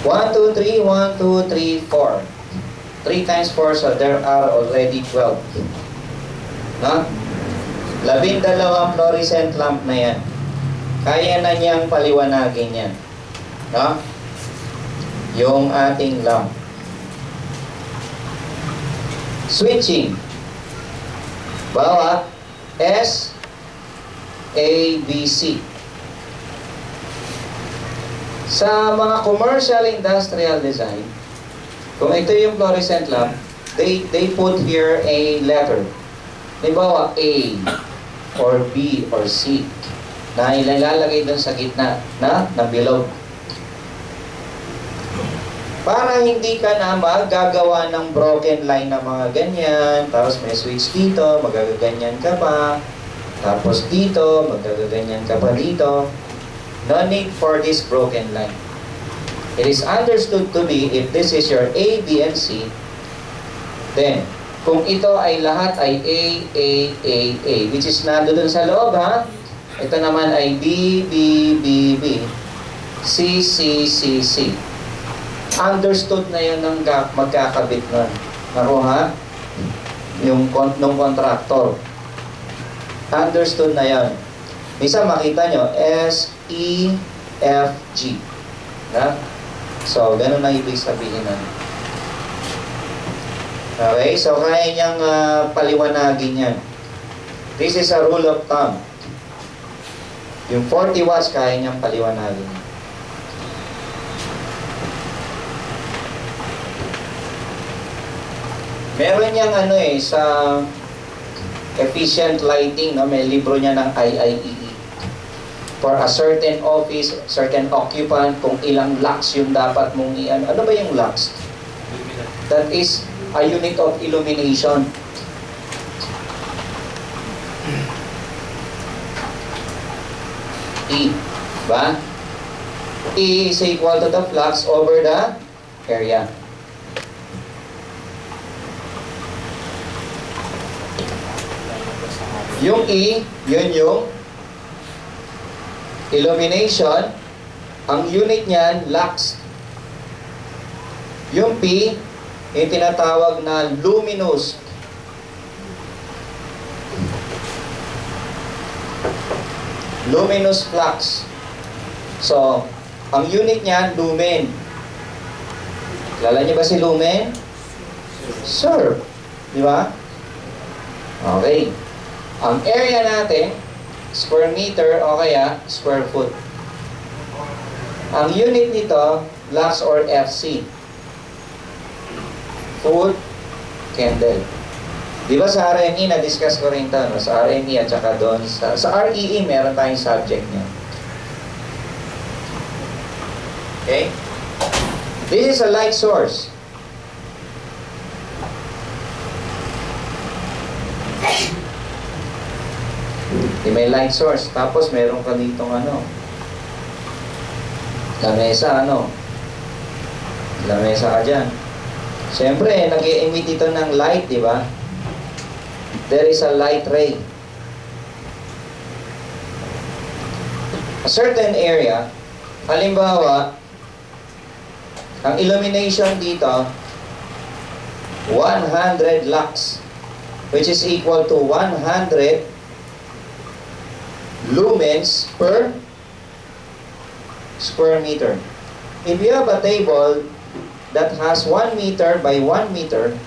One, two, three, 1, 2, 3, 4. 3 times 4, so there are already 12. No? 12 fluorescent lamp na yan. Kaya na niyang paliwanagin yan. No? Yung ating lamp. Switching. Bawa S, A, B, C. Sa mga commercial industrial design, kung ito yung fluorescent lamp, they put here a letter. Halimbawa, A or B or C na ilalagay dun sa gitna ng bilog. Para hindi ka na magagawa ng broken line na mga ganyan, tapos may switch dito, magagaganyan ka pa, tapos dito, magagaganyan ka pa dito. No need for this broken line. It is understood to be, if this is your A, B, and C, then, kung ito ay lahat ay A, which is nandoon sa loob, ha? Ito naman ay B, B, B, B, C, C, C, C. Understood na yun ng magkakabit nun. Nakuha? Nung contractor. Understood na yun. Minsan makita nyo, S, E, F, G. Na? So, ganun na ibig sabihin nun. Okay? So, kaya niyang paliwanagin yan. This is a rule of thumb. Yung 40 watts, kaya niyang paliwanagin. Meron niyang sa efficient lighting, no? May libro niya ng IIEE. For a certain office, certain occupant, kung ilang lux yung dapat mong iyan. Ano ba yung lux? That is a unit of illumination. E. Ba? E is equal to the flux over the area. Yung E, yun yung illumination. Ang unit niyan, lux. Yung P, yung tinatawag na luminous. Luminous flux. So, ang unit niyan, lumen. Kilala niyo ba si lumen? Sir. Di ba? Okay. Ang area natin, square meter o kaya square foot. Ang unit nito, lux or FC. Foot, candle. Di ba sa RME, na-discuss ko rin ito, no? Sa RME at saka doon sa REE, meron tayong subject niya. Okay? This is a light source. May light source. Tapos meron ka ditong lamesa, lamesa ka dyan. Siyempre, nag-i-emit ito ng light, di ba? There is a light ray. A certain area, halimbawa, ang illumination dito, 100 lux, which is equal to 100 lumens per square meter. If you have a table that has 1 meter by 1 meter,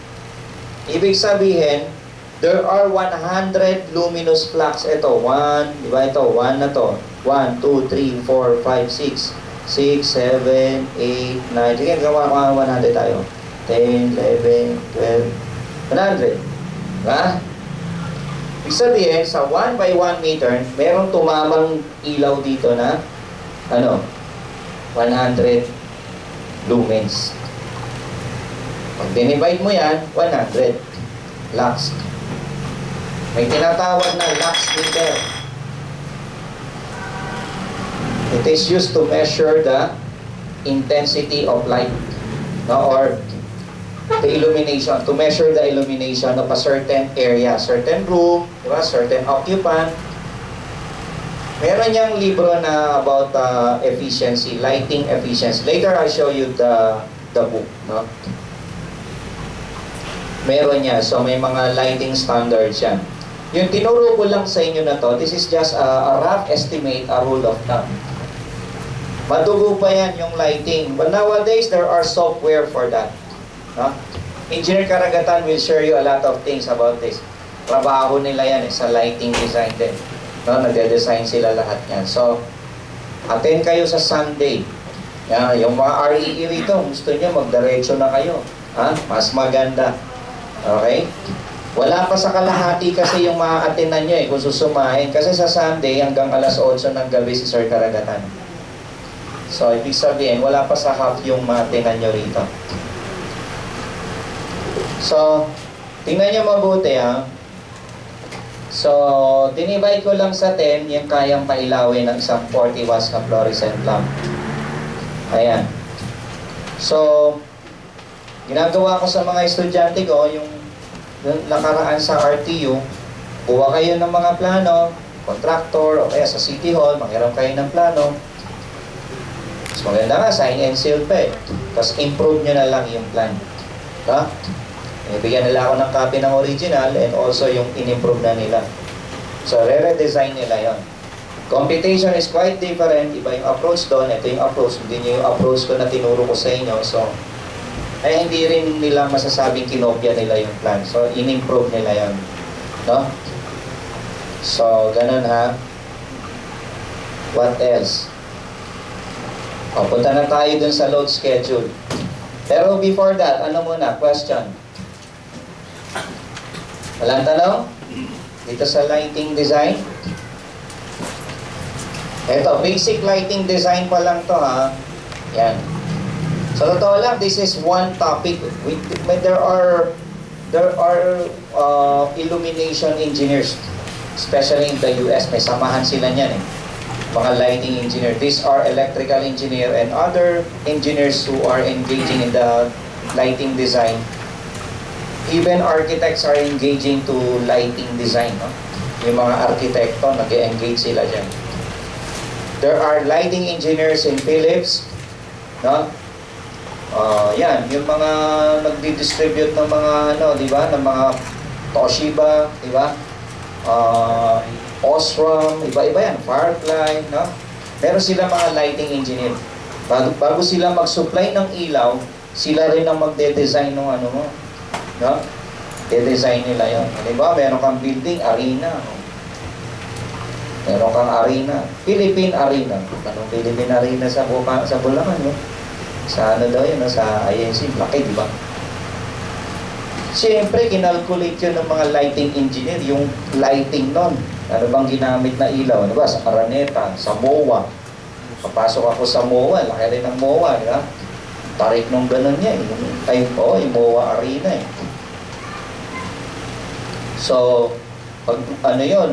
ibig sabihin, there are 100 luminous flux. Ito, 1, di ba ito, 1 na to. 1, 2, 3, 4, 5, 6, 6, 7, 8, 9. Sige, gawa 100 tayo. 10, 11, 12, 100. Diba? Ibig sabihin, sa 1 by 1 meter, merong tumamang ilaw dito na 100 lumens. Pag dinivide mo yan, 100 lux. May tinatawag na lux meter. It is used to measure the intensity of light, or the illumination, to measure the illumination of a certain area, certain room, diba? Certain occupant. Meron niyang libro na about efficiency, lighting efficiency. Later, I'll show you the book. No? Meron niya. So, may mga lighting standards yan. Yung tinuro ko lang sa inyo na to, this is just a rough estimate, a rule of thumb. Madugo pa yan yung lighting. But nowadays, there are software for that. No? Engineer Karagatan will share you a lot of things about this. Trabaho nila yan sa lighting design din. No? Nagde-design sila lahat yan. So, attend kayo sa Sunday. Yan, yung mga REE rito, gusto nyo, magdiretso na kayo. Ha? Mas maganda. Okay? Wala pa sa kalahati kasi yung mga attenan nyo kung susumahin. Kasi sa Sunday hanggang alas 8 ng gabi si Sir Karagatan. So, ibig sabihin, wala pa sa half yung matingan nyo rito. So, tingnan nyo mabuti ha. So, dinivide ko lang sa 10 yung kayang pailawin ng isang 40 watts na fluorescent lamp. Ayan. So, ginagawa ko sa mga estudyante ko, yung nakaraan sa RTU, kuha kayo ng mga plano, contractor, o kaya sa City Hall, manghiram kayo ng plano. Mas maganda nga, sign and seal pa eh. Tapos improve nyo na lang yung plan. Ha? Bigyan nila ako ng copy ng original and also yung in-improve na nila. So, re-redesign nila yon. Computation is quite different. Iba yung approach doon. Ito yung approach. Hindi nyo yung approach ko na tinuro ko sa inyo. So, ay hindi rin nila masasabing kinopya nila yung plan. So, in-improve nila yon. No? So, ganun ha. What else? O, punta na tayo dun sa load schedule. Pero before that, ano muna? Question. Walang tanong? Dito sa lighting design? Ito, basic lighting design pa lang to ha. Yan. So, totoo lang, this is one topic. There are illumination engineers, especially in the US. May samahan sila niyan eh. Mga lighting engineer. These are electrical engineer and other engineers who are engaging in the lighting design. Even architects are engaging to lighting design. No? Yung mga arkitekto, nag-engage sila dyan. There are lighting engineers in Philips. No? Yan, yung mga nagdi-distribute ng mga di ba, ng mga Toshiba, di ba? Osram, iba-iba yan, Firefly, no? Meron sila mga lighting engineer. Bago sila mag-supply ng ilaw, sila rin ang magde-design ng ano mo. No? De-design nila yun. Diba? Meron kang building, arena. Meron kang arena. Philippine Arena. Anong Philippine Arena sa Bulacan, no? Sa ano daw yun, no? Sa INC, laki, diba? Siyempre, kinalculate yun ng mga lighting engineer, yung lighting nun. Ano bang ginamit na ilaw? Ano ba? Sa Araneta, sa MOA. Papasok ako sa MOA, laki rin ng MOA, diba? Tarik nung ganun niya, yung MOA Arena eh. So, pag ano yun,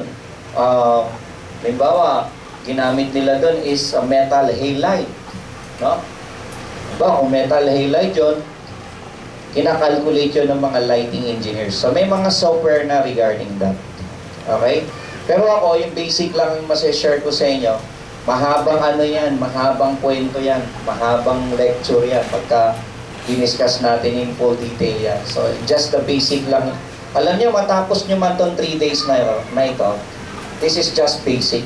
halimbawa, ginamit nila doon is metal halide. No? Diba, kung metal halide yun, kinakalculate yun ng mga lighting engineers. So, may mga software na regarding that. Okay? Pero ako, yung basic lang yung masashare ko sa inyo, mahabang ano yan, mahabang kwento yan, mahabang lecture yan, pagka diniscuss natin yung full detail yan. So, just the basic lang. Alam nyo, matapos nyo man itong 3 days na ito, this is just basic.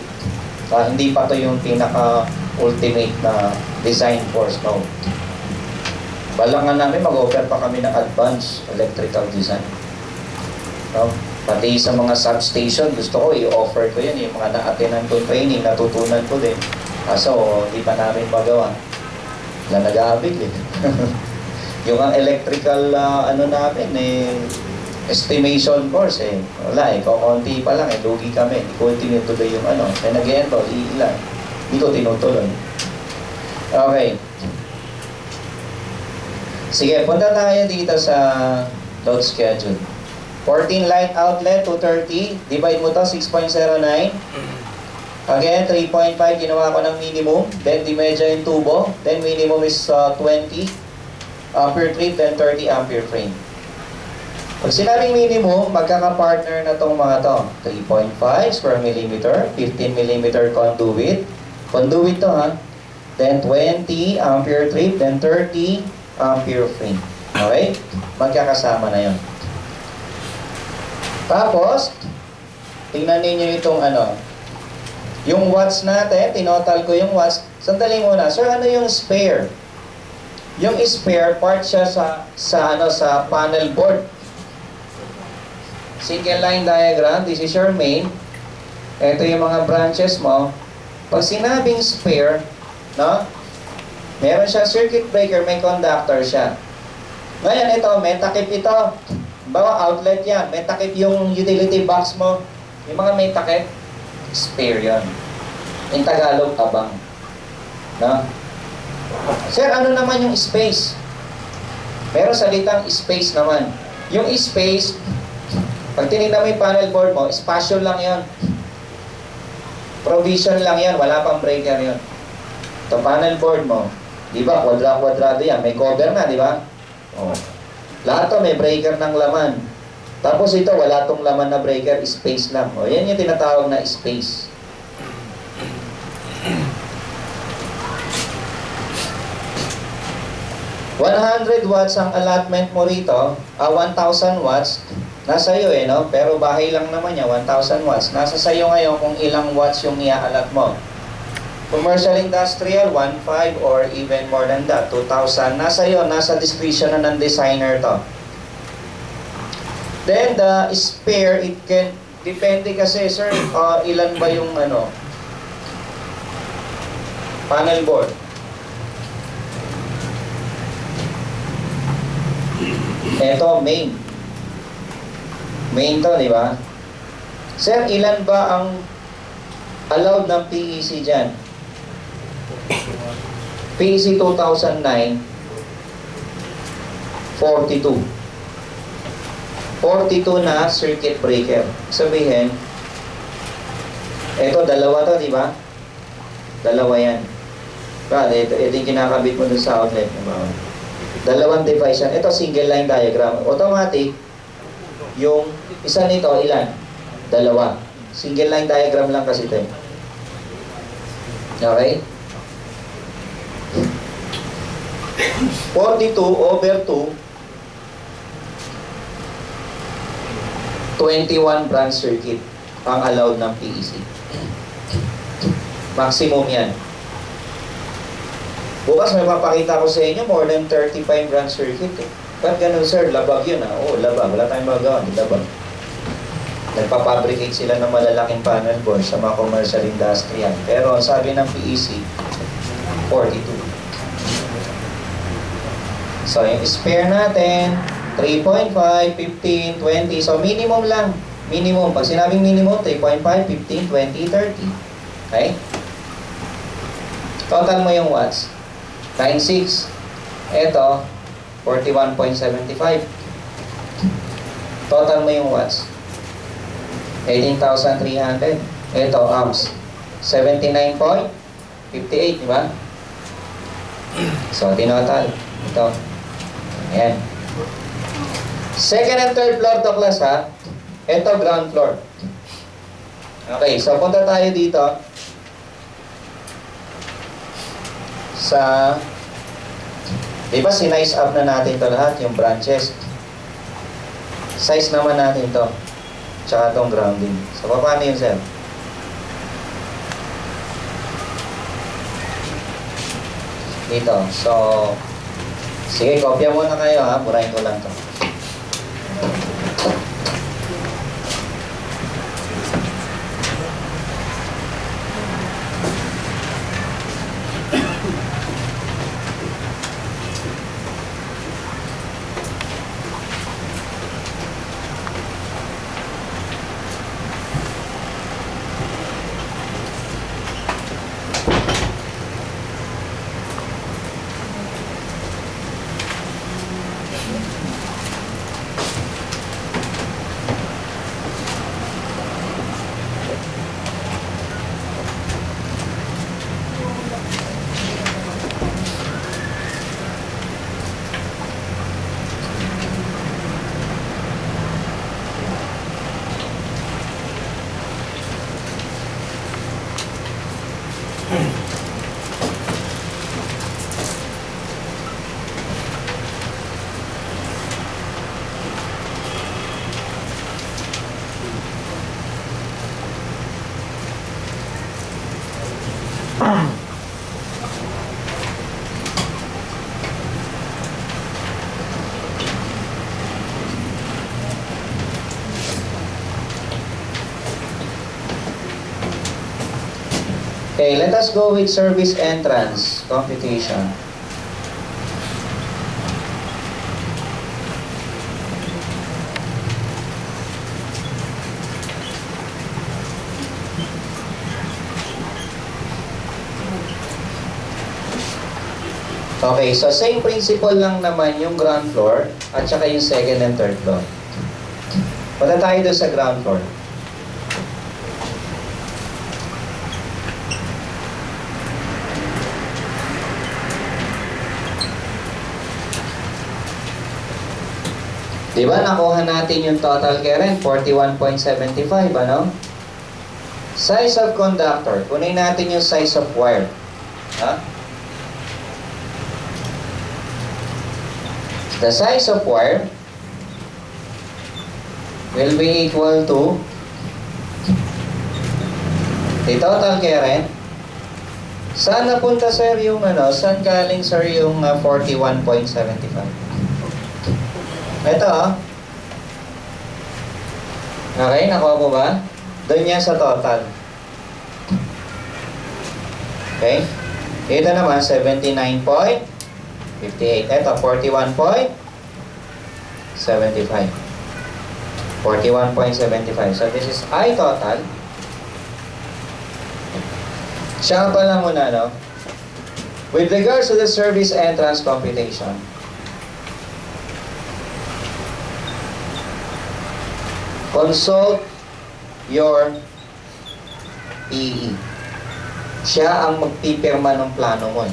Hindi pa to yung pinaka-ultimate na design course, no? Balangan namin, mag-offer pa kami ng advanced electrical design. No? Pati sa mga substation, gusto ko, i-offer ko yan, yung mga na-attenan ko training, natutunan ko din. Kaso, hindi pa namin magawa. Wala nag-aabig eh. Yung electrical, namin estimation course eh. Wala eh, konti pa lang eh, lugi kami. Hindi ko tinutuloy yung Kaya nag-enroll, ilan. Hindi ko tinutuloy. Okay. Sige, punta tayo dito sa load schedule. 14 light outlet, 230. Divide mo to, 6.09. Again, 3.5, ginawa ko ng minimum. Then, dimedya yung tubo. Then, minimum is 20 ampere trip, then 30 ampere frame. Pag sinabing minimum, magkaka-partner na tong mga to. 3.5 square millimeter, 15 millimeter conduit. Conduit to ha. Then 20 ampere trip, then 30 ampere frame. Okay? Magkakasama na yon. Tapos, tingnan ninyo itong yung watts natin, tinotal ko yung watts. Sandali muna. Sir, ano yung spare? Yung spare part siya sa panel board. Single line diagram, this is your main. Ito yung mga branches mo. Pag sinabing spare, no? Meron siya circuit breaker, may conductor siya. Ngayon ito, may takip ito. Bawa outlet yan, may takip yung utility box mo. Yung mga may takip, spare yan. In Tagalog, abang. No? Sir, ano naman yung space? Meron salitang space naman. Yung space, pag tinignan mo yung panel board mo, spatial lang yon. Provision lang yan, wala pang breaker yon. Ito panel board mo, di ba, kwadra-kwadrado yan, may cover na, di ba? Oh. Lahat to may breaker ng laman. Tapos ito, wala tong laman na breaker, space lang. O, yan yung tinatawag na space. $100 watts ang allotment mo rito, 1,000 watts, nasa iyo no? Pero bahay lang naman niya, 1,000 watts. Nasa sayo ngayon kung ilang watts yung i-allot mo. Commercial industrial, 1,500 or even more than that, 2,000. Nasa iyo, nasa discretion na ng designer to. Then the spare, it can, depende kasi sir, ilan ba yung panel board. Ito, main. Main to, di ba? Sir, ilan ba ang allowed ng PEC dyan? PEC 2009, 42. 42 na circuit breaker. Sabihin, ito, dalawa to, di ba? Dalawa yan. Ito yung kinakabit mo dun sa outlet. Diba? Dalawang device yan. Ito, single line diagram. Automatic, yung isa nito, ilan? Dalawa. Single line diagram lang kasi ito. Okay? 42 over 2, 21 branch circuit ang allowed ng PEC. Maximum yan. Bukas may papakita ko sa inyo, more than 35 branch circuit eh. Ba't ganun sir? Labag yun ah. Oo, labag. Wala tayong magawa. Labag. Nagpapabricate sila ng malalaking panel board sa mga commercial industry yan. Pero ang sabi ng PEC, 42. So yung spare natin, 3.5, 15, 20. So minimum lang. Minimum. Pag sinabing minimum, 3.5, 15, 20, 30. Okay? Total mo yung watts. 9.6. Ito, 41.75. Total mo yung watts. 18,300. Ito, amps. 79.58, di ba? So, tinotal. Ito. Ayan. Second and third floor to class, ha? Ito, ground floor. Okay, so punta tayo dito sa, di ba sinize up na natin to lahat, yung branches. Size naman natin to. Tsaka tong grounding. So, paano yun, sir? Dito. So, sige, kopya muna kayo, ha? Burahin ko lang to. Okay, let us go with service entrance computation. Okay, so same principle lang naman yung ground floor at saka yung second and third floor. Punta tayo doon sa ground floor. Diba, nakuha natin yung total current, 41.75, ano? Size of conductor, kunin natin yung size of wire. Ha? The size of wire will be equal to the total current. Saan napunta, sir, yung ano? Saan galing, sir, yung 41.75? Ito, oh. Okay, nakuha po ba? Doon yan sa total. Okay? Ito naman, 79.58. Ito, 41.75. 41.75. So, this is I total. Siya pala muna, no? With regards to the service entrance computation, consult your PE. Siya ang magpipirma ng plano mo.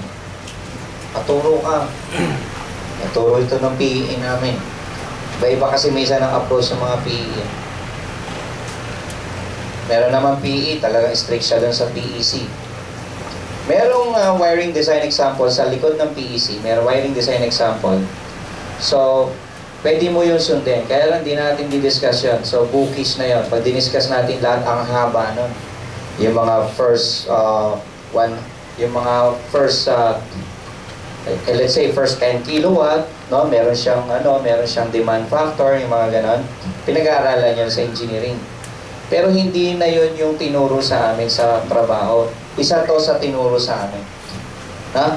Paturo ka. Naturo ito ng PE namin. Iba-iba kasi minsan ang approach ng mga PE. Meron naman PE, talagang strict siya dun sa PEC. Merong wiring design example sa likod ng PEC. Merong wiring design example. So, pwede mo yun sundin. Kaya lang di natin di-discuss yun. So, bookish na yun. Pag diniscuss natin lahat, ang haba nun. Yung mga first, let's say, first 10 kilowatt, no? Meron siyang demand factor, yung mga ganon. Pinag-aaralan yun sa engineering. Pero hindi na yun yung tinuro sa amin sa trabaho. Isa to sa tinuro sa amin. Ha?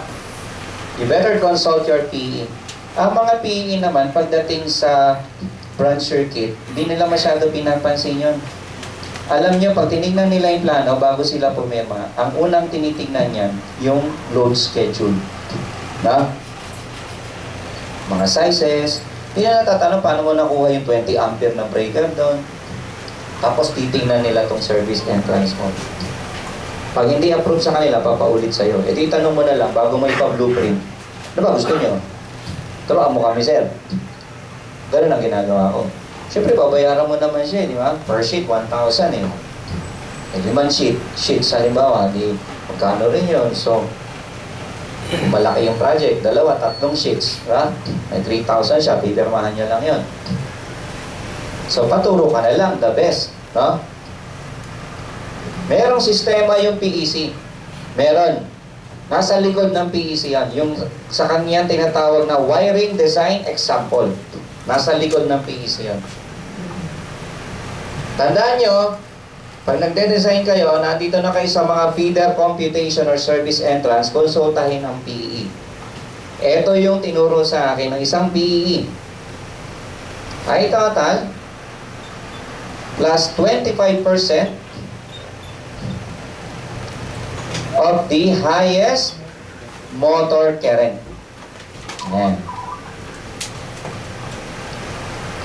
You better consult your PE. Ang mga PE naman, pagdating sa branch circuit, hindi nila masyado pinapansin yun. Alam nyo, pag tinignan nila yung plano, bago sila pumirma, ang unang tinitignan yan, yung load schedule. Na? Mga sizes, hindi na natatanong paano mo nakuha yung 20 ampere na breaker doon. Tapos titingnan nila tong service entrance mo. Pag hindi approve sa kanila, papaulit sa'yo. E di tanong mo na lang, bago mo ipa-blueprint, ano ba gusto nyo? Turuan mo kami, sir. Ganun ang ginagawa ko. Siyempre, babayaran mo naman siya, di ba? Per sheet, 1,000 eh. Eh, 5 sheets, halimbawa, di magkano rin yun. So, kung malaki yung project, 2, 3 sheets, diba? May 3,000 siya, pipirmahan nyo lang yun. So, paturo ka na lang, the best, no? Merong sistema yung PEC. Meron. Nasa likod ng PEC yan. Yung sa kanya tinatawag na wiring design example. Nasa likod ng PEC yan. Tandaan nyo, pag nagde-design kayo, nandito na kayo sa mga feeder computation or service entrance, konsultahin ang PE. Ito yung tinuro sa akin ng isang PE. I total plus 25% of the highest motor current. Ayan.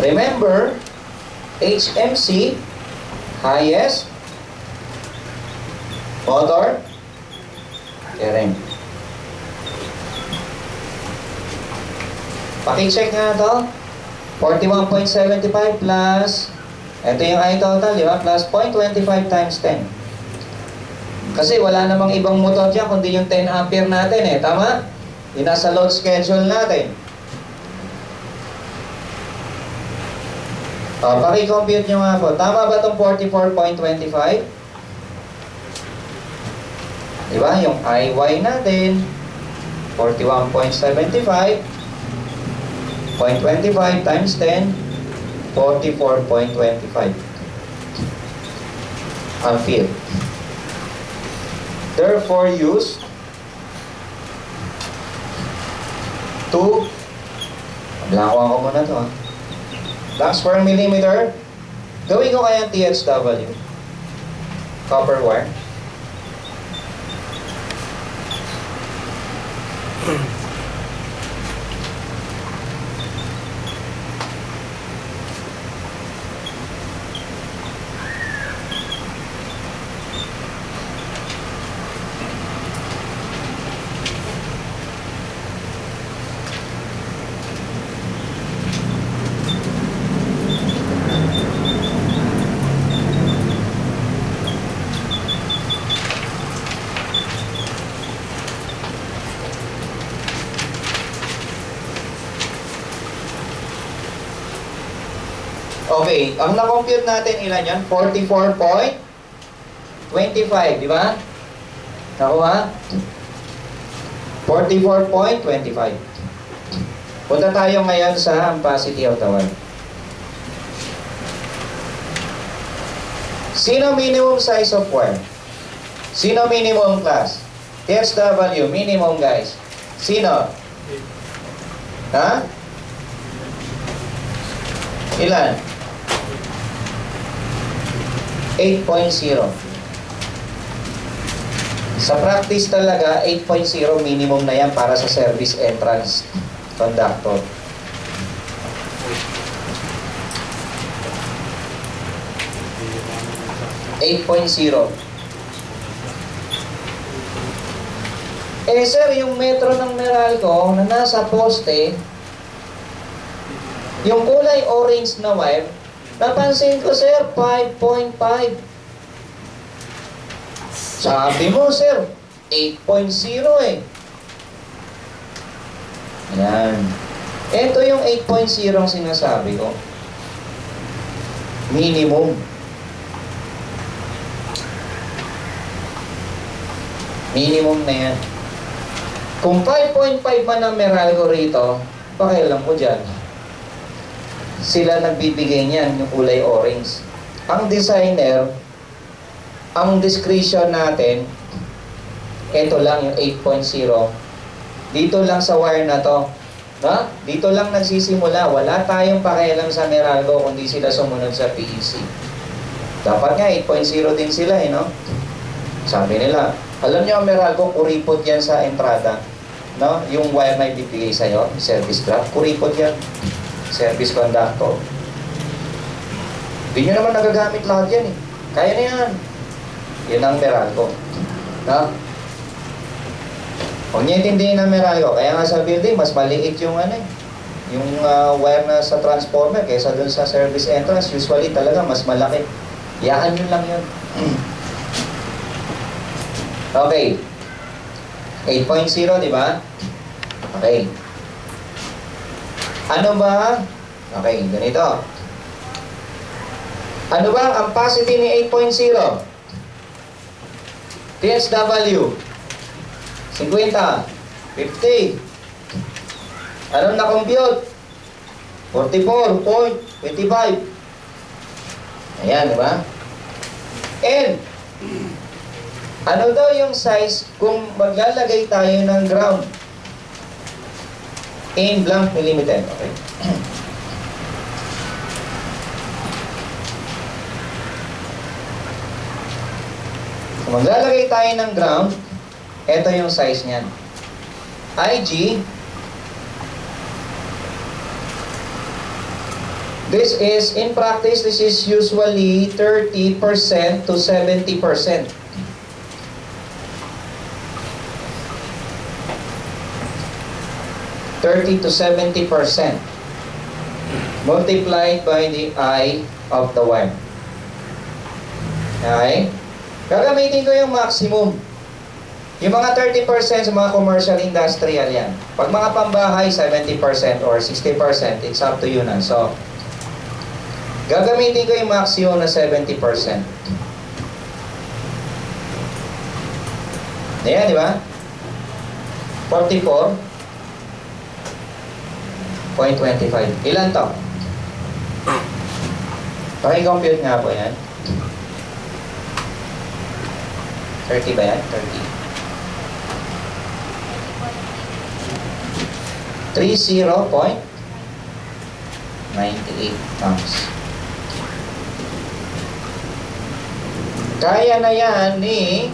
Remember, HMC, highest motor current. Paki-check nga ito. 41.75 plus, ito yung I total, di ba? Plus 0.25 times 10. Kasi wala namang ibang motor dyan kundi yung 10 ampere natin eh. Tama? Yung nasa load schedule natin. Paki-compute nyo nga po. Tama ba itong 44.25? Diba? Yung IY natin, 41.75. 0.25 times 10, 44.25 ampere. Therefore, use 2, blankuhan ko muna ito, black square millimeter. Gawin ko kaya THW, copper wire. Okay, ang na-compute natin ilan yan? 44.25, di ba? Nakuha? 44.25. Punta tayo ngayon sa ampacity of the wire. Sino minimum size of wire? Sino minimum class? TSW, minimum guys. Sino? Ha? Ilan? 8.0. Sa practice talaga, 8.0 minimum na yan para sa service entrance conductor. Eh sir, yung metro ng Meralco na nasa poste, yung kulay orange na wire, napansin ko sir, 5.5. Sabi mo sir, 8.0 eh. Ayan. Ito yung 8.0 ang sinasabi ko. Minimum. Minimum na yan. Kung 5.5 man ang Meralco rito, pakialam ko dyan. Sila nagbibigay niyan, yung kulay orange. Ang designer, ang discretion natin, ito lang yung 8.0. Dito lang sa wire na to. No? Dito lang nagsisimula. Wala tayong pakialam sa Meralco kundi sila sumunod sa PEC. Dapat nga 8.0 din sila eh, no? Sabi nila, alam niyo ang Meralco, kuripot yan sa entrada. No? Yung wire na ibibigay sa'yo, service graph, kuripot yan. Service conductor. Hindi nyo naman nagagamit lahat yan eh. Kaya na yan. Yan ang Meralco. No? Huwag niya intindihin ng Meralco. Kaya nga sa building, mas maliit yung ano eh. Yung wire na sa transformer kaysa dun sa service entrance. Usually talaga mas malaki. Yaan yun lang yun. Okay. 8.0, di ba? Okay. Ano ba? Okay, ganito. Ano ba ang ampacity ni 8.0? TSW. 50. 50. Anong na-compute? 44.25. Ayan, di ba? And, ano daw yung size kung maglalagay tayo ng ground? In blank millimeter. Okay. Kung maglalagay tayo ng ground, ito yung size niyan. IG. This is, in practice, this is usually 30% to 70%. 30 to 70% multiplied by the eye of the wire. Okay? Gagamitin ko yung maximum. Yung mga 30% sa mga commercial industrial yan. Pag mga pambahay, 70% or 60%, it's up to you na. So, gagamitin ko yung maximum na 70%. Ayan, di ba? 44.25. Ilan to? Paki-compute nga po yan. 30 ba yan? 30. 30.98 pounds. Kaya na yan ni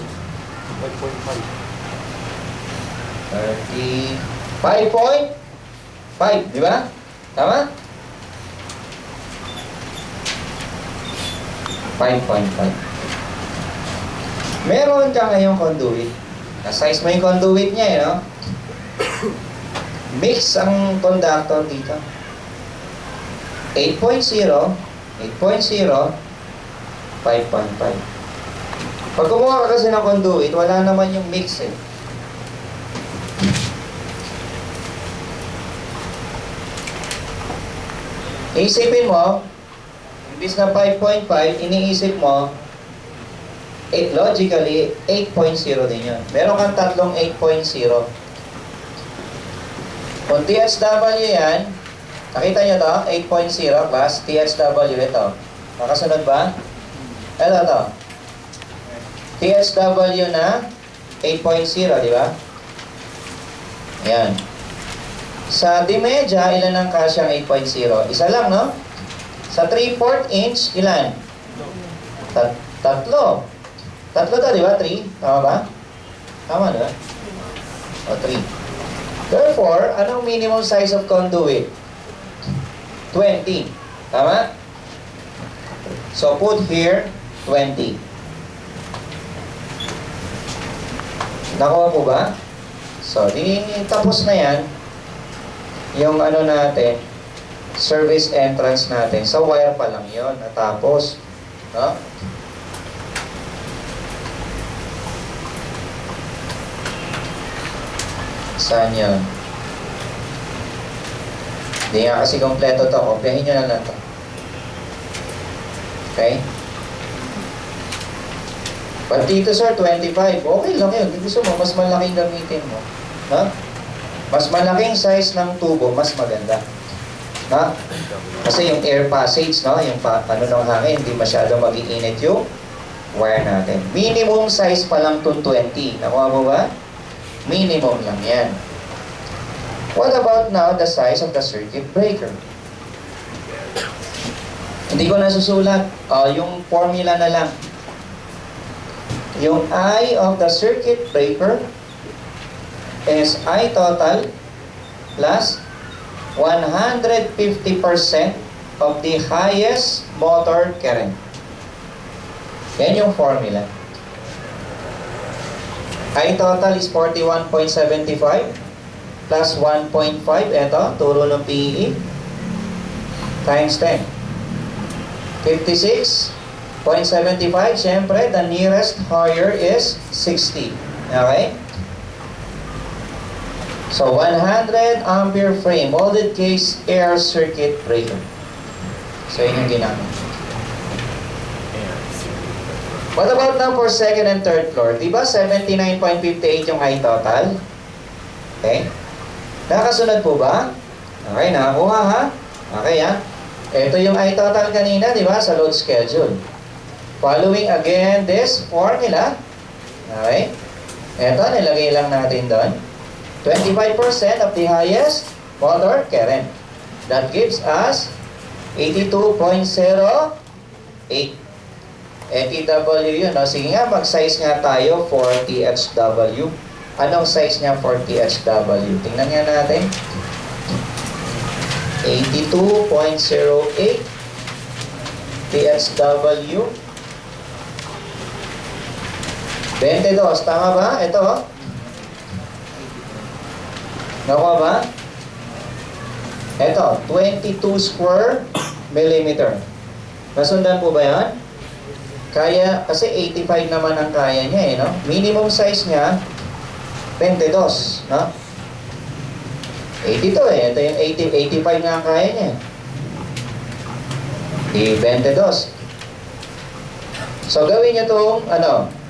35.5, di ba? Tama? 5.5. Meron ka ngayong conduit. Na-size mo yung conduit niya, eh, no? Mix ang conductor dito. 8.0, 8.0, 5.5. Pag kumuha ka kasi ng conduit, wala naman yung mix eh. Isipin mo, imbis na 5.5, iniisip mo, logically, 8.0 din yun. Meron kang tatlong 8.0. Kung THW yan, nakita nyo to? 8.0 class, THW ito. Makasunod ba? Ito to. THW na 8.0, di ba? Ayan. Sa dimedya, ilan ang kasyang 8.0? Isa lang, no? Sa 3/4 inch, ilan? Tatlo. Tatlo to, di ba? 3? Tama ba? Tama, di ba? O, 3. Therefore, anong minimum size of conduit? 20. Tama? So, put here, 20. Nakuha po ba? So, tapos na yan. Yung ano natin, service entrance natin. Sa wire pa lang yun. Natapos. No? Saan yun? Hindi nga kasi kompleto to. Kopyahin nyo na lang to. Okay? But dito sir, 25. Okay lang yun. Kung gusto mo, mas malaking gamitin mo. No? Mas malaking size ng tubo, mas maganda. No? Kasi yung air passage, no? Yung ano ng hangin, hindi masyado mag-iinit yung wire natin. Minimum size pa lang itong 20. Nakuha mo ba? Minimum lang yan. What about now the size of the circuit breaker? Hindi ko nasusulat. Yung formula na lang. Yung I of the circuit breaker is I total plus 150% of the highest motor current. Yan yung formula. I total is 41.75 plus 1.5. Ito, turo ng PE. Times 10. 56.75. Siyempre, the nearest higher is 60. Okay? So, 100 ampere frame, molded case air circuit breaker. So, yun yung ginamit. What about now for second and third floor? Diba 79.58 yung I total? Okay. Nakasunod po ba? Okay, nakakuha ha? Okay ha? Ito yung I total kanina, diba? Sa load schedule. Following again this formula. Okay. Ito, nilagay lang natin doon. 25% of the highest motor current. That gives us 82.08. THW yun, no? Sige nga, mag-size nga tayo for THW. Anong size niya for THW? Tingnan nga natin. 82.08 THW. 22, tama ba? Ito, oh. Nakuha ba? Ito, 22 square millimeter. Nasundan po ba yan? Kaya, kasi 85 naman ang kaya niya eh, no? Minimum size niya, 22, no? 82 eh. Ito yung 85 nga ang kaya niya. Di 22. So, gawin niyo itong,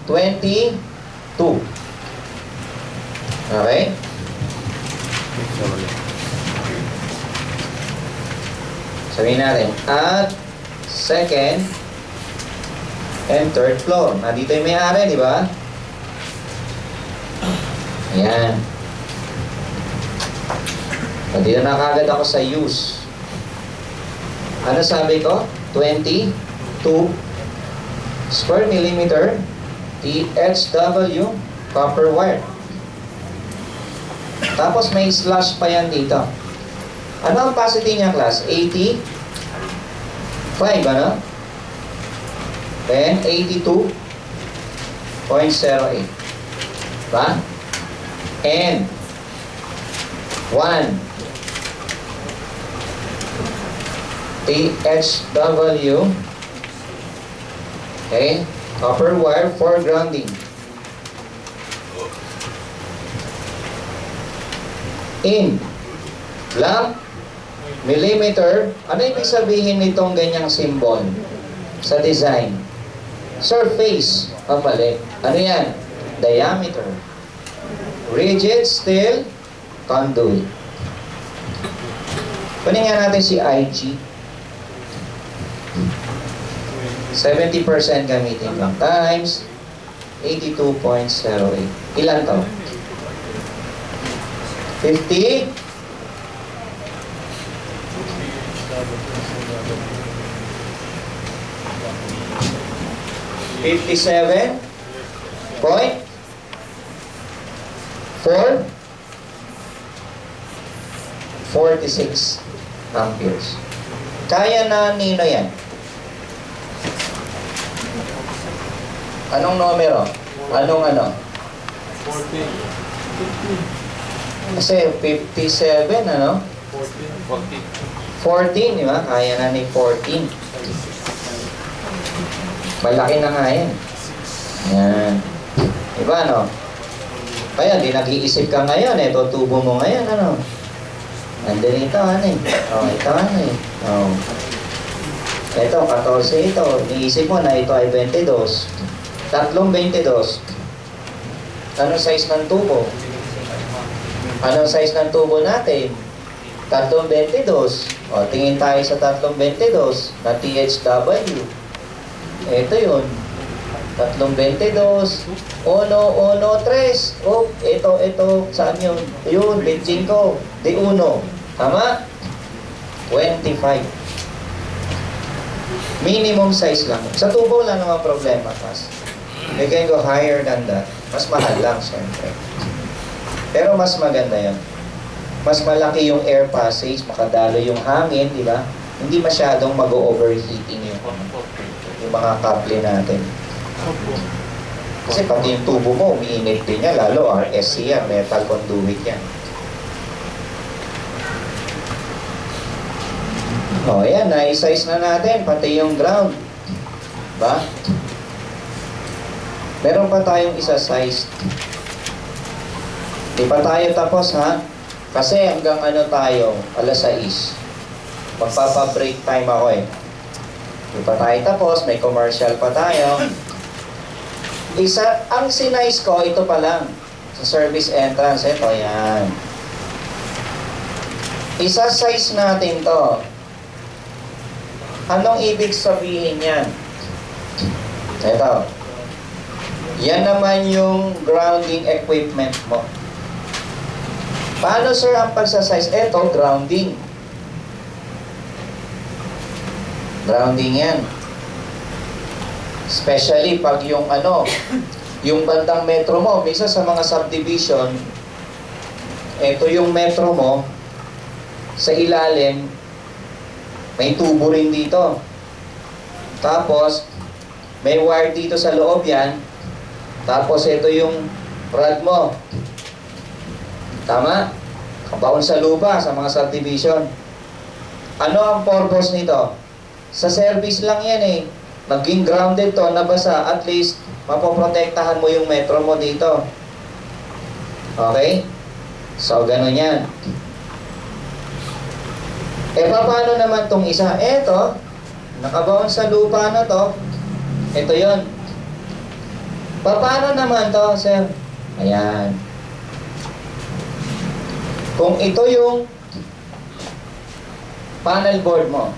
22. Okay? Sabihin natin, at second and third floor. Nandito yung may-ari, di ba? Ayan. Nandito na kagad ako sa use. Ano sabi ko? 22 square millimeter THW copper wire. Tapos may slash pa yan dito. Ano ang capacity niya, class? 85, ano? Then, 82.08. Ba? And 1 THW, okay, copper wire for grounding. In lamp Millimeter. Ano ibig sabihin nitong ganyang symbol sa design? Surface. Mali. Ano yan? Diameter. Rigid steel conduit. Kunin nga natin si IG. 70% gamitin lang. Times 82.08. Ilan to? 50? 57.46 amperes. Kaya na nino yan? Anong numero? Anong ano? 14. Kasi 57, ano? 14, di ba? Kaya na ni 14. Malaki na nga yan. Yan. Diba, no? Kaya, di nag-iisip ka ngayon, ito tubo mo ngayon, ano? Nandun ito, ano eh. Oh, ito, ano eh. Oh. Ito, 14 ito. Iisip mo na ito ay 22. Tatlong 22. Anong size ng tubo? Anong size ng tubo natin? Tatlong 22. O, tingin tayo sa tatlong 22 na THW. Ito yun. Tatlong 22. Uno, 3. Oh, ito. Saan yun? Yun, 25. Di uno. Tama? 25. Minimum size lang. Sa tubo lang naman problema, pas. You can go higher than that. Mas mahal lang, syempre. Pero mas maganda yan. Mas malaki yung air passage, makadalo yung hangin, di ba? Hindi masyadong mag-overheating yung mga kable natin. Kasi pati yung tubo mo, umiinit din yan, lalo RSC yan, metal conduit yan. O, yan, na-size na natin, pati yung ground. Ba? Meron pa tayong isa-size. Di pa tayo tapos, ha? Kasi hanggang ano tayo, alas 6. Magpapa-break time ako eh. Di pa tayo tapos, may commercial pa tayo. Ang sinize ko, ito pa lang. Sa service entrance, ito, yan. Isa-size natin to. Anong ibig sabihin yan? Ito. Yan naman yung grounding equipment mo. Paano sir ang pagsasize? Ito, grounding. Grounding yan. Especially pag yung ano, yung bandang metro mo, minsan sa mga subdivision, ito yung metro mo, sa ilalim, may tubo rin dito. Tapos, may wire dito sa loob yan. Tapos, ito yung rod mo. Tama? Kabaon sa lupa, sa mga subdivision. Ano ang purpose nito? Sa service lang yan eh. Maging grounded to, nabasa, at least, mapoprotektahan mo yung metro mo dito. Okay? So, ganun yan. Paano naman tong isa? Eto, nakabaon sa lupa na to. Ito yon. Paano naman to, sir? Ayan. Kung ito yung panel board mo.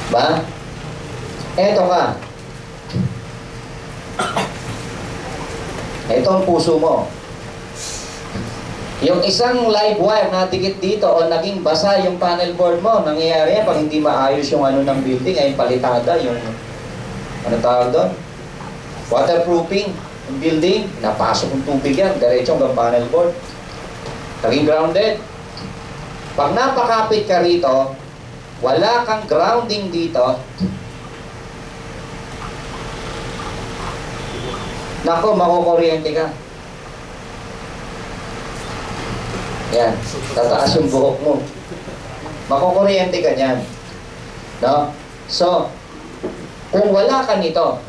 Ba? Eto ka. Ito ang puso mo. Yung isang live wire na dikit dito o naging basa yung panel board mo, nangyayari yan pag hindi maayos yung ano ng building, ay palitada yung, ano tawag doon? Waterproofing yung building, napasok yung tubig yan, diretso hanggang panel board. Naging grounded. Pag napakapit ka rito, wala kang grounding dito, nako, makukuryente ka. Yan, tataas yung buhok mo. Makukuryente ka dyan. No? So, kung wala ka nito,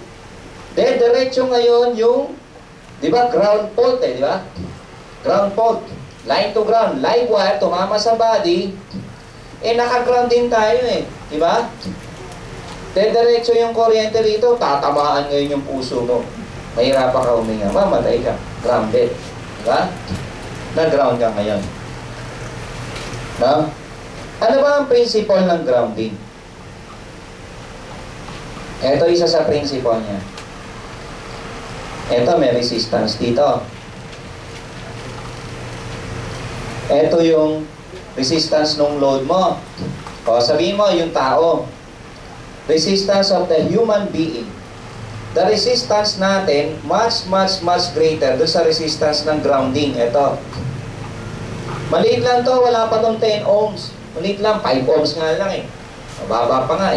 diretso ngayon yung, di ba, ground fault eh, di ba? Ground fault. line to ground, live wire, tumama sa body, naka-ground din tayo di ba? Dediretso yung kuryente rito, tatamaan ngayon yung puso mo. Mahirapan ka huminga, mamatay ka, grounded. Di ba? Na-ground ka ngayon. No? Ano ba ang principle ng grounding? Ito isa sa principle niya. Ito may resistance dito. Ito yung resistance ng load mo. O sabihin mo yung tao. Resistance of the human being. The resistance natin much greater doon sa resistance ng grounding. Ito. Maliit lang to, wala pa tong 10 ohms. Maliit lang, 5 ohms nga lang Mababa pa nga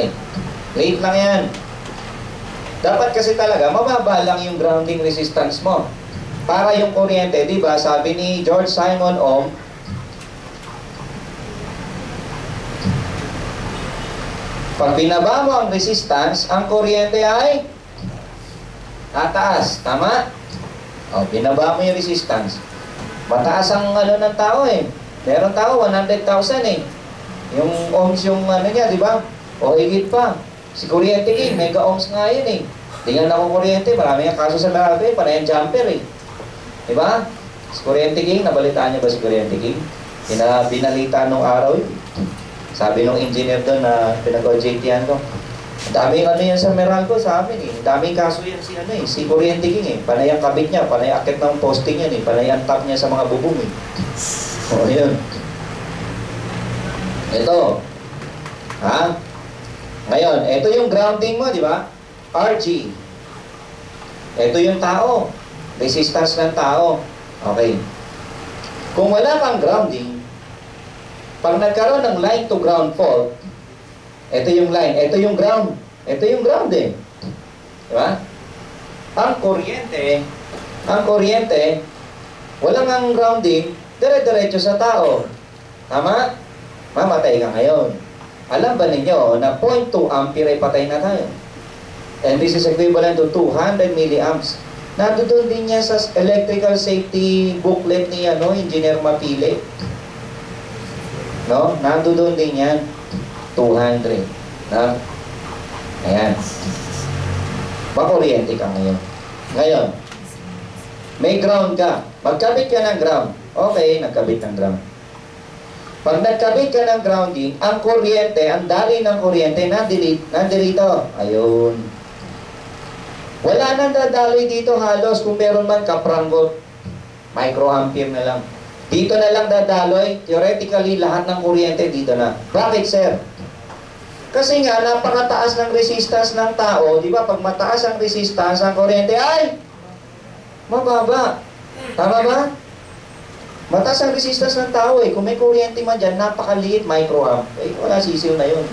Maliit lang yan. Dapat kasi talaga, mababa lang yung grounding resistance mo. Para yung kuryente, di ba, sabi ni George Simon Ohm, pag binaba mo ang resistance, ang kuryente ay tataas. Tama? O, binaba mo yung resistance. Mataas ang ano ng tao Meron tao, 100,000 Yung ohms yung ano niya, di ba? O higit pa. Si Kuryente King, mega ohms nga yun Tingnan ako kuryente, marami ang kaso sa labi, panay ang jumper Di ba? Si Kuryente King, nabalitaan niyo ba si Kuryente King? Binalita nung araw yun. Sabi nung engineer doon na pinag-OJT-an ko, ang daming ano yan sa Meralco sa amin Ang daming kaso yan si Kuryente King Panay ang kabit niya, panay akit ng posting yan panay ang tap niya sa mga bubong O yun. Ito. Ha? Ngayon, ito yung grounding mo, di ba? RG. Ito yung tao. Resistance ng tao. Okay. Kung wala kang grounding, pag nagkaroon ng line to ground fault, ito yung line, ito yung ground. Ito yung ground Di ba? Ang kuryente, walang ang grounding, dire-diretso sa tao. Tama? Mamatay ka ngayon. Alam ba ninyo na 0.2 ampere ay patay na tayo? And this is equivalent to 200 milliamps. Nandoon din niya sa electrical safety booklet ni Engineer Mapili. No? Nandoon din yan. 200. No? Ayan. Makuryente ka ngayon. Ngayon, may ground ka. Magkabit ka ng ground. Okay, nagkabit ng ground. Pag nagkabit ka ng grounding, ang kuryente, ang daloy ng kuryente, nandito. Ayun. Wala nang dadaloy dito halos. Kung meron man, kapranggot. Microampere na lang. Dito na lang dadaloy. Theoretically, lahat ng kuryente dito na. Bakit, sir? Kasi nga, napakataas ng resistance ng tao. Di ba? Pag mataas ang resistance ng kuryente, ay! Mababa. Tama ba? Mataas ang resistance ng tao Kung may kuryente man dyan, napakaliit, microamp. Wala sisiw na yun.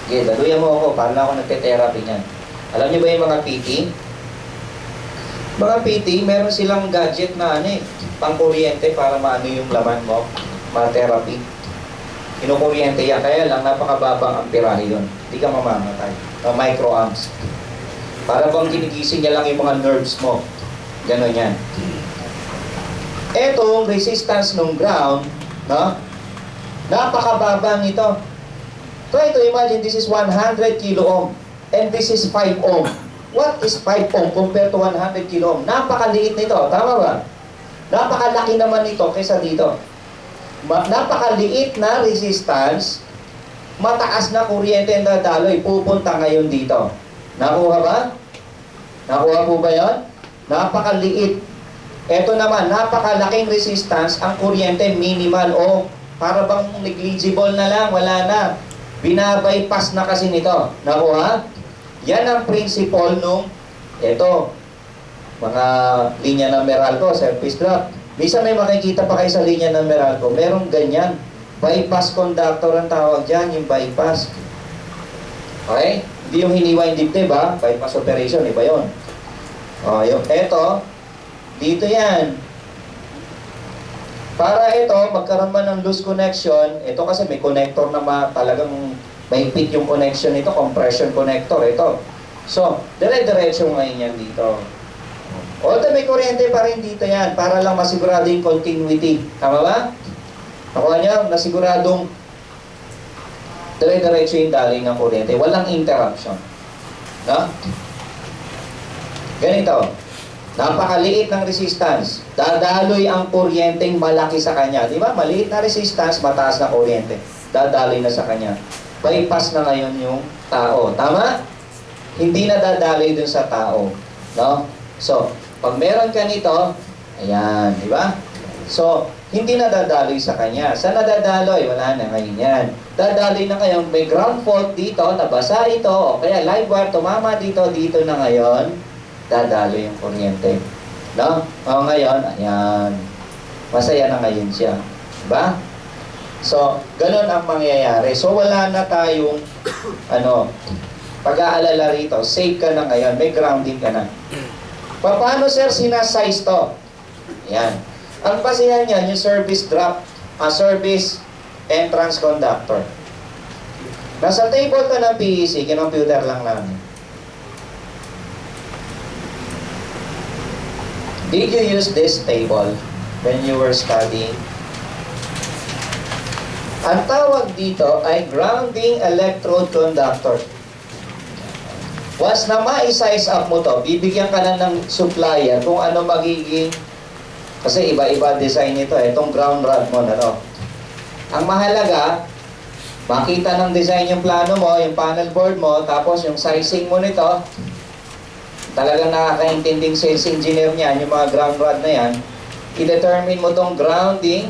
Okay, daluyan mo ako. Paano ako nagte-therapy niyan? Alam niyo ba yung mga PT? Mga PT, meron silang gadget na pang kuryente para maano yung laman mo. Ma-therapy. Kinukuryente yan. Kaya lang, napakababang amperahe yun. Hindi ka mamamatay. Microamps. Para bang ginigising niya lang yung mga nerves mo. Ganon yan. Etong resistance ng ground, no? Napakababa nito. Try to imagine this is 100 kilo ohm and this is 5 ohm. What is 5 ohm compared to 100 kilo ohm? Napakaliit nito, tama ba? Napakalaki naman nito kaysa dito. Napakaliit na resistance, mataas na kuryente ang dadaloy, pupunta ngayon dito. Nakuha ba? Nakuha po ba yun? Napakaliit. Ito naman, napakalaking resistance, ang kuryente minimal o para bang negligible na lang, wala na. Binabypass na kasi nito. Nakuha? Yan ang principle nung, ito, mga linya ng Meralco, surface drop. Minsan may makikita pa kayo sa linya ng Meralco, merong ganyan. Bypass conductor ang tawag dyan, yung bypass. Okay? Hindi yung hiniwa yung dibdib, bypass operation, iba yun. O, yung, eto, dito yan. Para ito, magkaroon man ng loose connection, ito kasi may connector na talagang mahigpit yung connection nito, compression connector, ito. So, dire-diretso ngayon yan dito. Although may kuryente pa rin dito yan, para lang masigurado yung continuity. Tama ba? Nakuha niyo, nasiguradong dire-diretso yung daling ng kuryente. Walang interruption. No? Ganito. Napakaliit ng resistance. Dadaloy ang kuryenteng malaki sa kanya. Di ba? Maliit na resistance, mataas na kuryente. Dadaloy na sa kanya. Bypass na ngayon yung tao. Tama? Hindi na dadaloy dun sa tao. No? So, pag meron ka nito, ayan, di ba? So, hindi na dadaloy sa kanya. Saan na dadaloy? Wala na ngayon yan. Dadaloy na ngayon, may ground fault dito, nabasa ito, o kaya live wire, tumama dito, dito na ngayon, dadaloy yung kuryente. No? O ngayon, ayan, masaya na ngayon siya. Diba? So, ganun ang mangyayari. So, wala na tayong, pag-aalala rito, safe ka na ngayon, may grounding ka na. Paano, sir, sinasize to? Ayan. Ang basihan niyan, yung service service entrance conductor. Nasa table to ng PEC, kinomputer lang namin. Did you use this table when you were studying? Ang tawag dito ay grounding electrode conductor. Once na ma-size up mo to, bibigyan ka na ng supplier kung ano magiging. Kasi iba-iba design nito eh. Itong ground rod mo na to. Ang mahalaga, makita ng design yung plano mo, yung panel board mo, tapos yung sizing mo nito, talagang nakakaintinding sales engineer niyan, yung mga ground rod na yan, i-determine mo tong grounding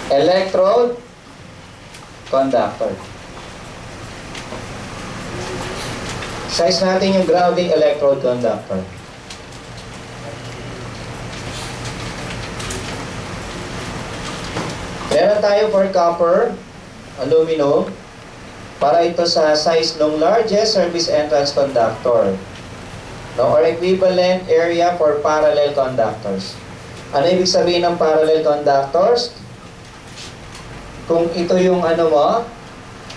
electrode conductor. Size natin yung grounding electrode conductor. Meron tayo for copper, aluminum, para ito sa size ng largest service entrance conductor. No, or equivalent area for parallel conductors. Ano ibig sabihin ng parallel conductors? Kung ito yung mo,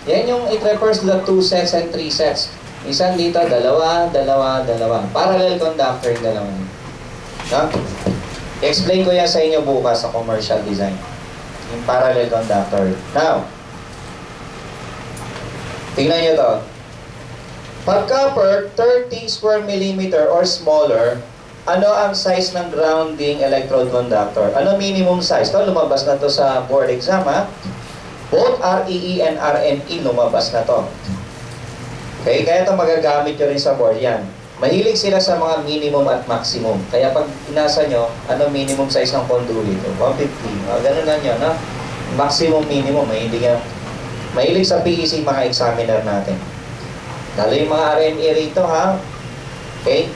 yan yung it refers to the 2 sets and 3 sets. Isang dito, dalawa. Parallel conductor yung dalawa. No? Explain ko yan sa inyo bukas sa commercial design. Yung parallel conductor. Now, tingnan nyo to. Pag copper, 30 square millimeter or smaller, ano ang size ng grounding electrode conductor? Ano minimum size? To, lumabas na to sa board exam, ha? Both REE and RME lumabas na to. Okay, kaya ito magagamit nyo rin sa board. Yan. Mahilig sila sa mga minimum at maximum. Kaya pag inasa nyo, ano minimum size ng conduit? 150. Ganun lang yun, no? Maximum, minimum. Mahilig sa PEC mga examiner natin. Lalo yung mga RME rito, ha? Okay?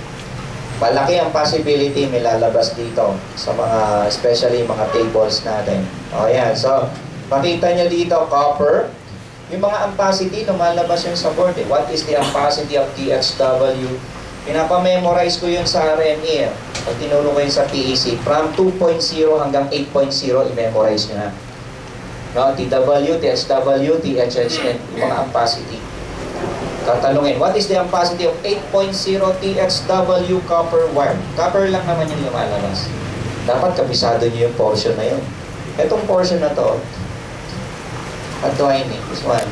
Malaki ang possibility may lalabas dito sa mga, especially mga tables natin. O, yan. So, makita nyo dito, copper. Yung mga ampacity, lumalabas yun sa board. Eh. What is the ampacity of THW? Pinapamemorize ko yun sa RME. Pag tinuro ko yun sa PEC, from 2.0 hanggang 8.0, i-memorize nyo na. No? TW, THW, THHN, yung mga ampacity. Tatanungin, what is the ampacity of 8.0 THW copper wire? Copper lang naman yung lumalabas. Dapat kabisado nyo yung portion na yun. Itong portion na to, adjoining, this one.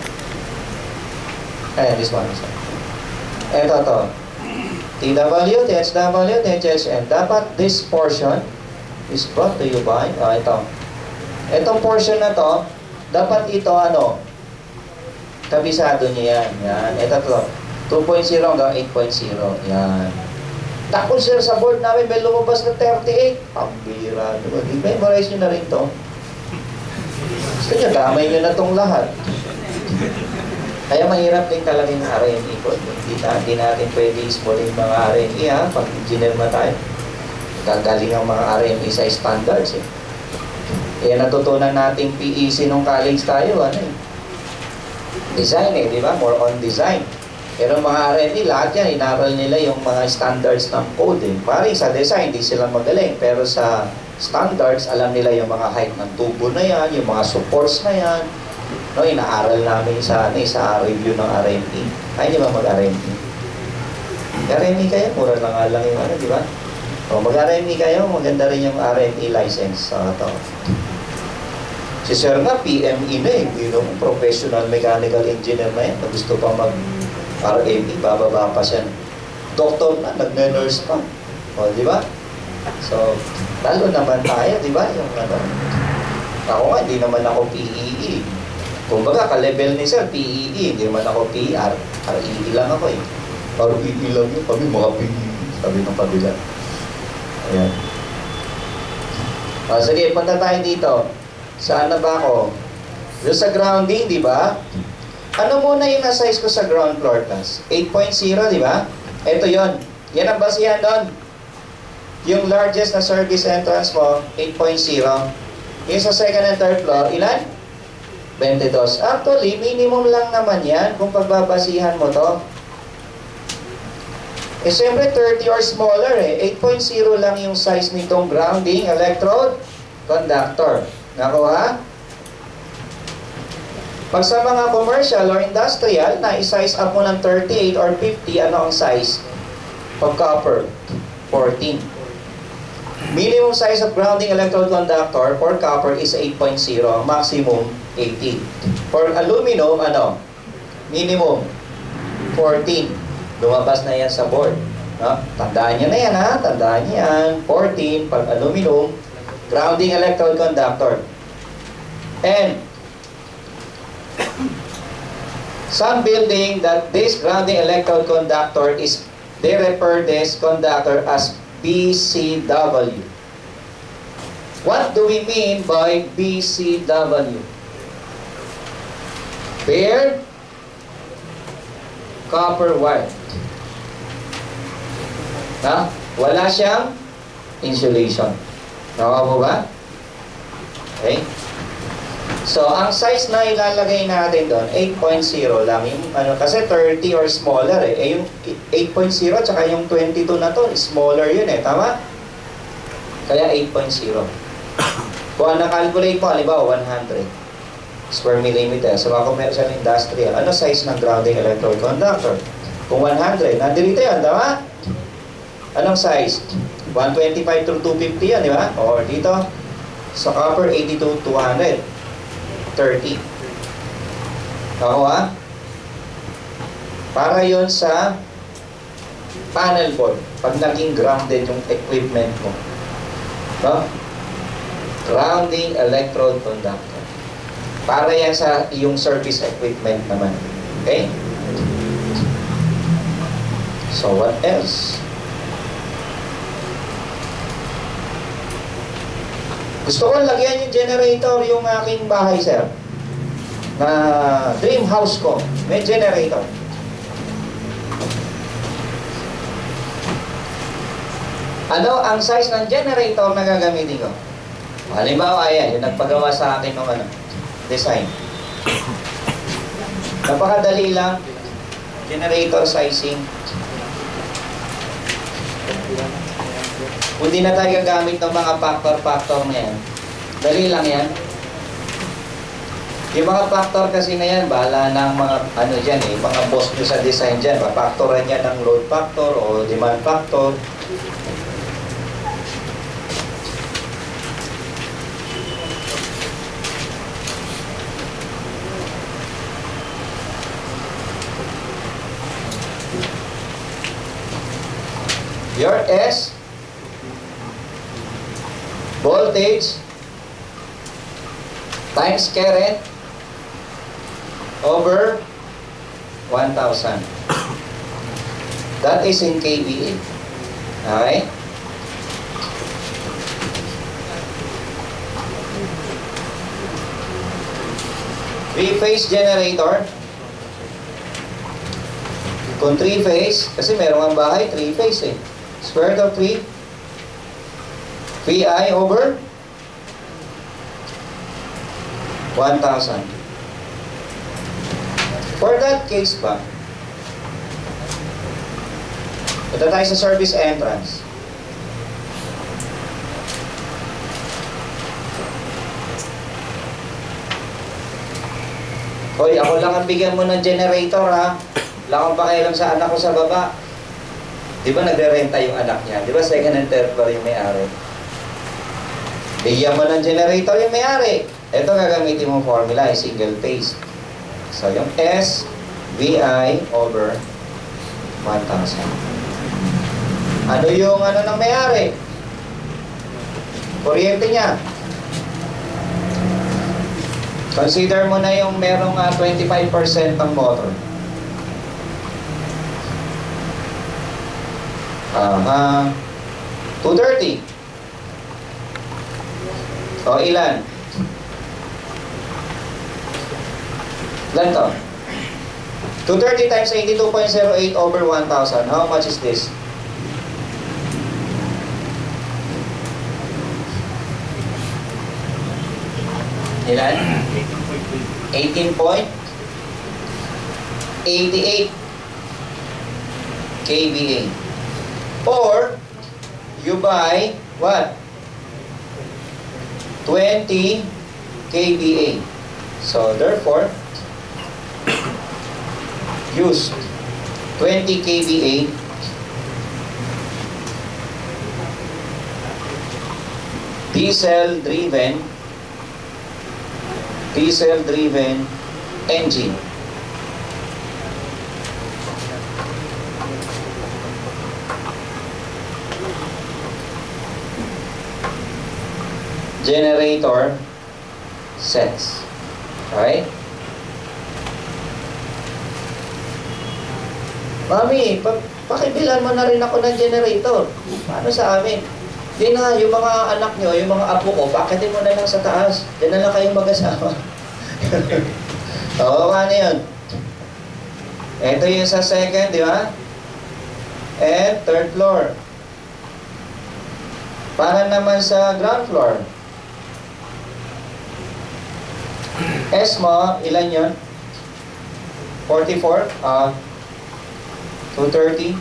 This one. Ito to. TW, THW, THHN. Dapat this portion is brought to you by, ito. Itong portion na to, dapat ito kabisado niya yan. Yan. Ito to. 2.0 hanggang 8.0. Yan. Tapos sir, sa board namin may lumabas na 38. Pambira. I-memorize nyo na rin to. Gusto nyo, damay nyo na itong lahat. Kaya mahirap din talaga yung RME ko. Hindi natin pwede ismulin yung mga RME, ha? Pag engineer na tayo. Gagaling ang mga RME sa standards, eh. Kaya natutunan nating PEC nung college tayo, design, di ba? More on design. Pero mga RME, lahat yan, inaral nila yung mga standards ng code, eh. Parang sa design, hindi sila magaling. Pero sa standards, alam nila yung mga height ng tubo na yan, yung mga supports na yan. No, inaaral namin sa review ng RME. Kaya nyo ba mag-RME? RME kayo, mura lang nga lang yung ano, di ba? O mag-RME kayo, maganda rin yung RME license sa ito. Si Sir nga, PME na eh, bilang professional mechanical engineer na yan, na gusto pa mag-RME, bababa pa siya. Doktor na, nagne-nurse pa. O, di ba? So, lalo naman tayo, di ba? Yung ano, ako nga, hindi naman ako PEE. Kumbaga, ka-level ni Sir, PEE, hindi naman ako PR. REE lang ako eh. REE lang yun, kami mga PEE, sabi ng kabila. Ayan. O, sige, punta tayo dito. Saan na ba ako? Yung sa grounding, di ba? Ano muna yung na-size ko sa ground floor class? 8.0, di ba? Ito yon. Yan ang basihan doon. Yung largest na service entrance mo, 8.0. Yung sa second and third floor, ilan? 22. Actually, minimum lang naman yan kung pagbabasihan mo to. Eh, siyempre 30 or smaller eh. 8.0 lang yung size nitong grounding electrode conductor. Nakuha? Pag sa mga commercial or industrial, na i-size up mo ng 38 or 50, ano ang size? Pag copper, 14. Minimum size of grounding electrode conductor for copper is 8.0, maximum 18. For aluminum, ano? Minimum 14. Lumabas na yan sa board. No? Tandaan nyo na yan, ha? Tandaan nyo yan. 14, pag aluminum, grounding electrode conductor. And some building that this grounding electrode conductor is, they refer this conductor as BCW. What do we mean by BCW? Paired copper wire. Na? Wala siyang insulation. Nakuha mo ba? Okay? So, ang size na ilalagay natin doon, 8.0 lang. Yung, ano, kasi 30 or smaller eh. Eh yung 8.0 tsaka yung 22 na to, smaller yun eh. Tama? Kaya 8.0. Kung ang nakalculate mo, halimbawa 100 square millimeter. So, mga commercial industrial, ano size ng grounding electrode conductor? Kung 100, nandito yan, tama? Anong size? 125 to 250 yan, di ba? Or dito, sa copper, 80 to 200. 30. Nakuha? Para yon sa panel board. Pag naging grounded yung equipment mo. No? Grounding electrode conductor. Para yan sa yung service equipment naman. Okay? So, what else? Gusto ko lagyan yung generator yung aking bahay, sir. Na dream house ko. May generator. Ano ang size ng generator na gagamitin ko? Halimbawa, ayan, yung nagpagawa sa akin ng ano, design. Napakadali lang. Generator sizing. Kung di na tayo gagamit ng mga factor na yan, dali lang yan. Yung mga factor kasi na yan, bahala ng mga ano dyan eh, mga boss nyo sa design dyan, papaktoran yan ng load factor o demand factor. Your S, voltage times current over 1,000. That is in kVA. Okay? Three-phase generator. Kung three-phase, kasi meron ang bahay, three-phase eh. Square root of 3 VI over 1,000. For that case ba, punta tayo sa service entrance. Hoy, ako lang ang bigyan mo ng generator ha. Wala akong pakialam sa anak ko sa baba. Di ba nagre-renta yung anak niya? Di ba second and third floor yung may-ari? Bigyan mo ng generator yung may-ari. Ito gagamitin mong formula ay single phase. So yung S, VI over 1,000. Ano yung ano ng may-ari? Kuryente niya. Consider mo na yung merong 25% ng motor. 230. O ilan? Ilan to? 230 times 82.08 over 1,000. How much is this? Ilan? 18.88 kVA. Or, you buy, what? 20 kVA. So, therefore, use 20 kVA diesel-driven engine. Generator sets. Okay? Mami, pakibilan mo na rin ako ng generator. Paano sa amin? Di na, yung mga anak nyo, yung mga apo ko, pakitin mo na lang sa taas. Diyan na lang kayong mag-asawa. Oo, paano yun? Ito yung sa second, di ba? And third floor. Para naman sa ground floor. S mo, ilan yun? 44? 230?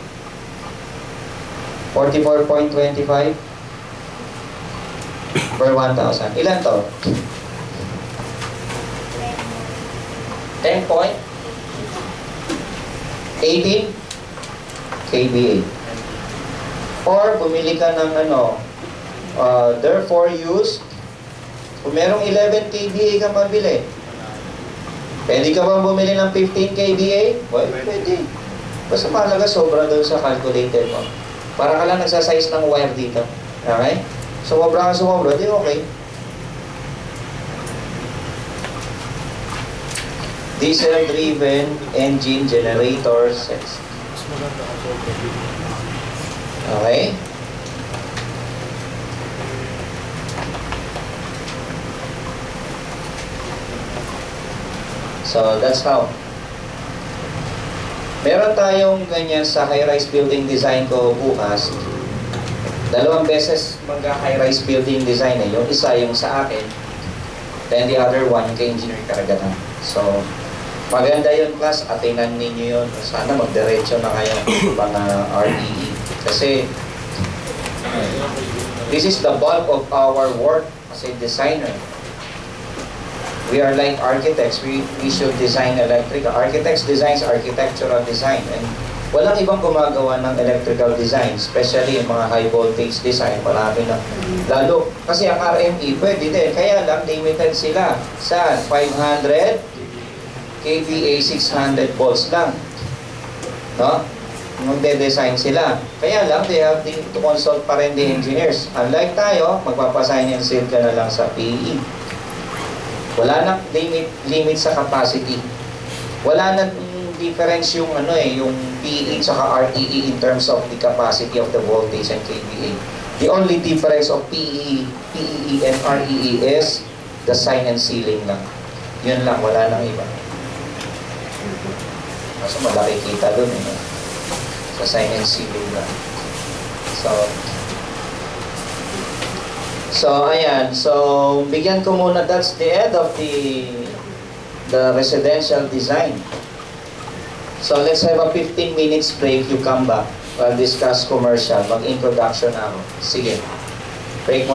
44.25 per 1,000. Ilan to? 10 point? 18 kVA. Or, bumili ka ng ano, therefore use, kung merong 11 kVA ka mabili, pwede ka bang bumili ng 15 kVA? Well, pwede. Basta mahalaga sobra doon sa calculated mo. Para ka lang nagsasize ng wire dito. Okay? Sumobra ka sumobra, di okay. Diesel-driven engine generator sets. Okay? So, that's how. Meron tayong ganyan sa high-rise building design ko bukas. 2 beses mag-high-rise building design eh. Yung isa yung sa akin, then the other one kay Engineer Karagatan. So, maganda yun class, atinan ninyo yun. Sana magdiretso na kayo pang REE. Kasi, this is the bulk of our work as a designer. We are like architects. We should design electrical. Architects designs architectural design. And walang ibang gumagawa ng electrical design, especially yung mga high voltage design. Marami na. Lalo, kasi ang RME pwede din. Kaya lang, limited sila. Saan? 500 kVA, 600 volts lang. No? Magde-design sila. Kaya lang, they have to consult pa rin the engineers. Unlike tayo, magpapasign and seal ka na lang sa PE. Wala nang limit sa capacity. Wala nang difference yung ano yung PE saka REE in terms of the capacity of the voltage and kVA. The only difference of PEE and REE is the sign and sealing lang. Yun lang, wala nang iba. Kasi malaki kita dun sa sign and sealing lang. So, ayan. So, bigyan ko muna, that's the end of the residential design. So, let's have a 15 minutes break. You come back. We'll discuss commercial. Mag-introduction ako. Sige. Break mo.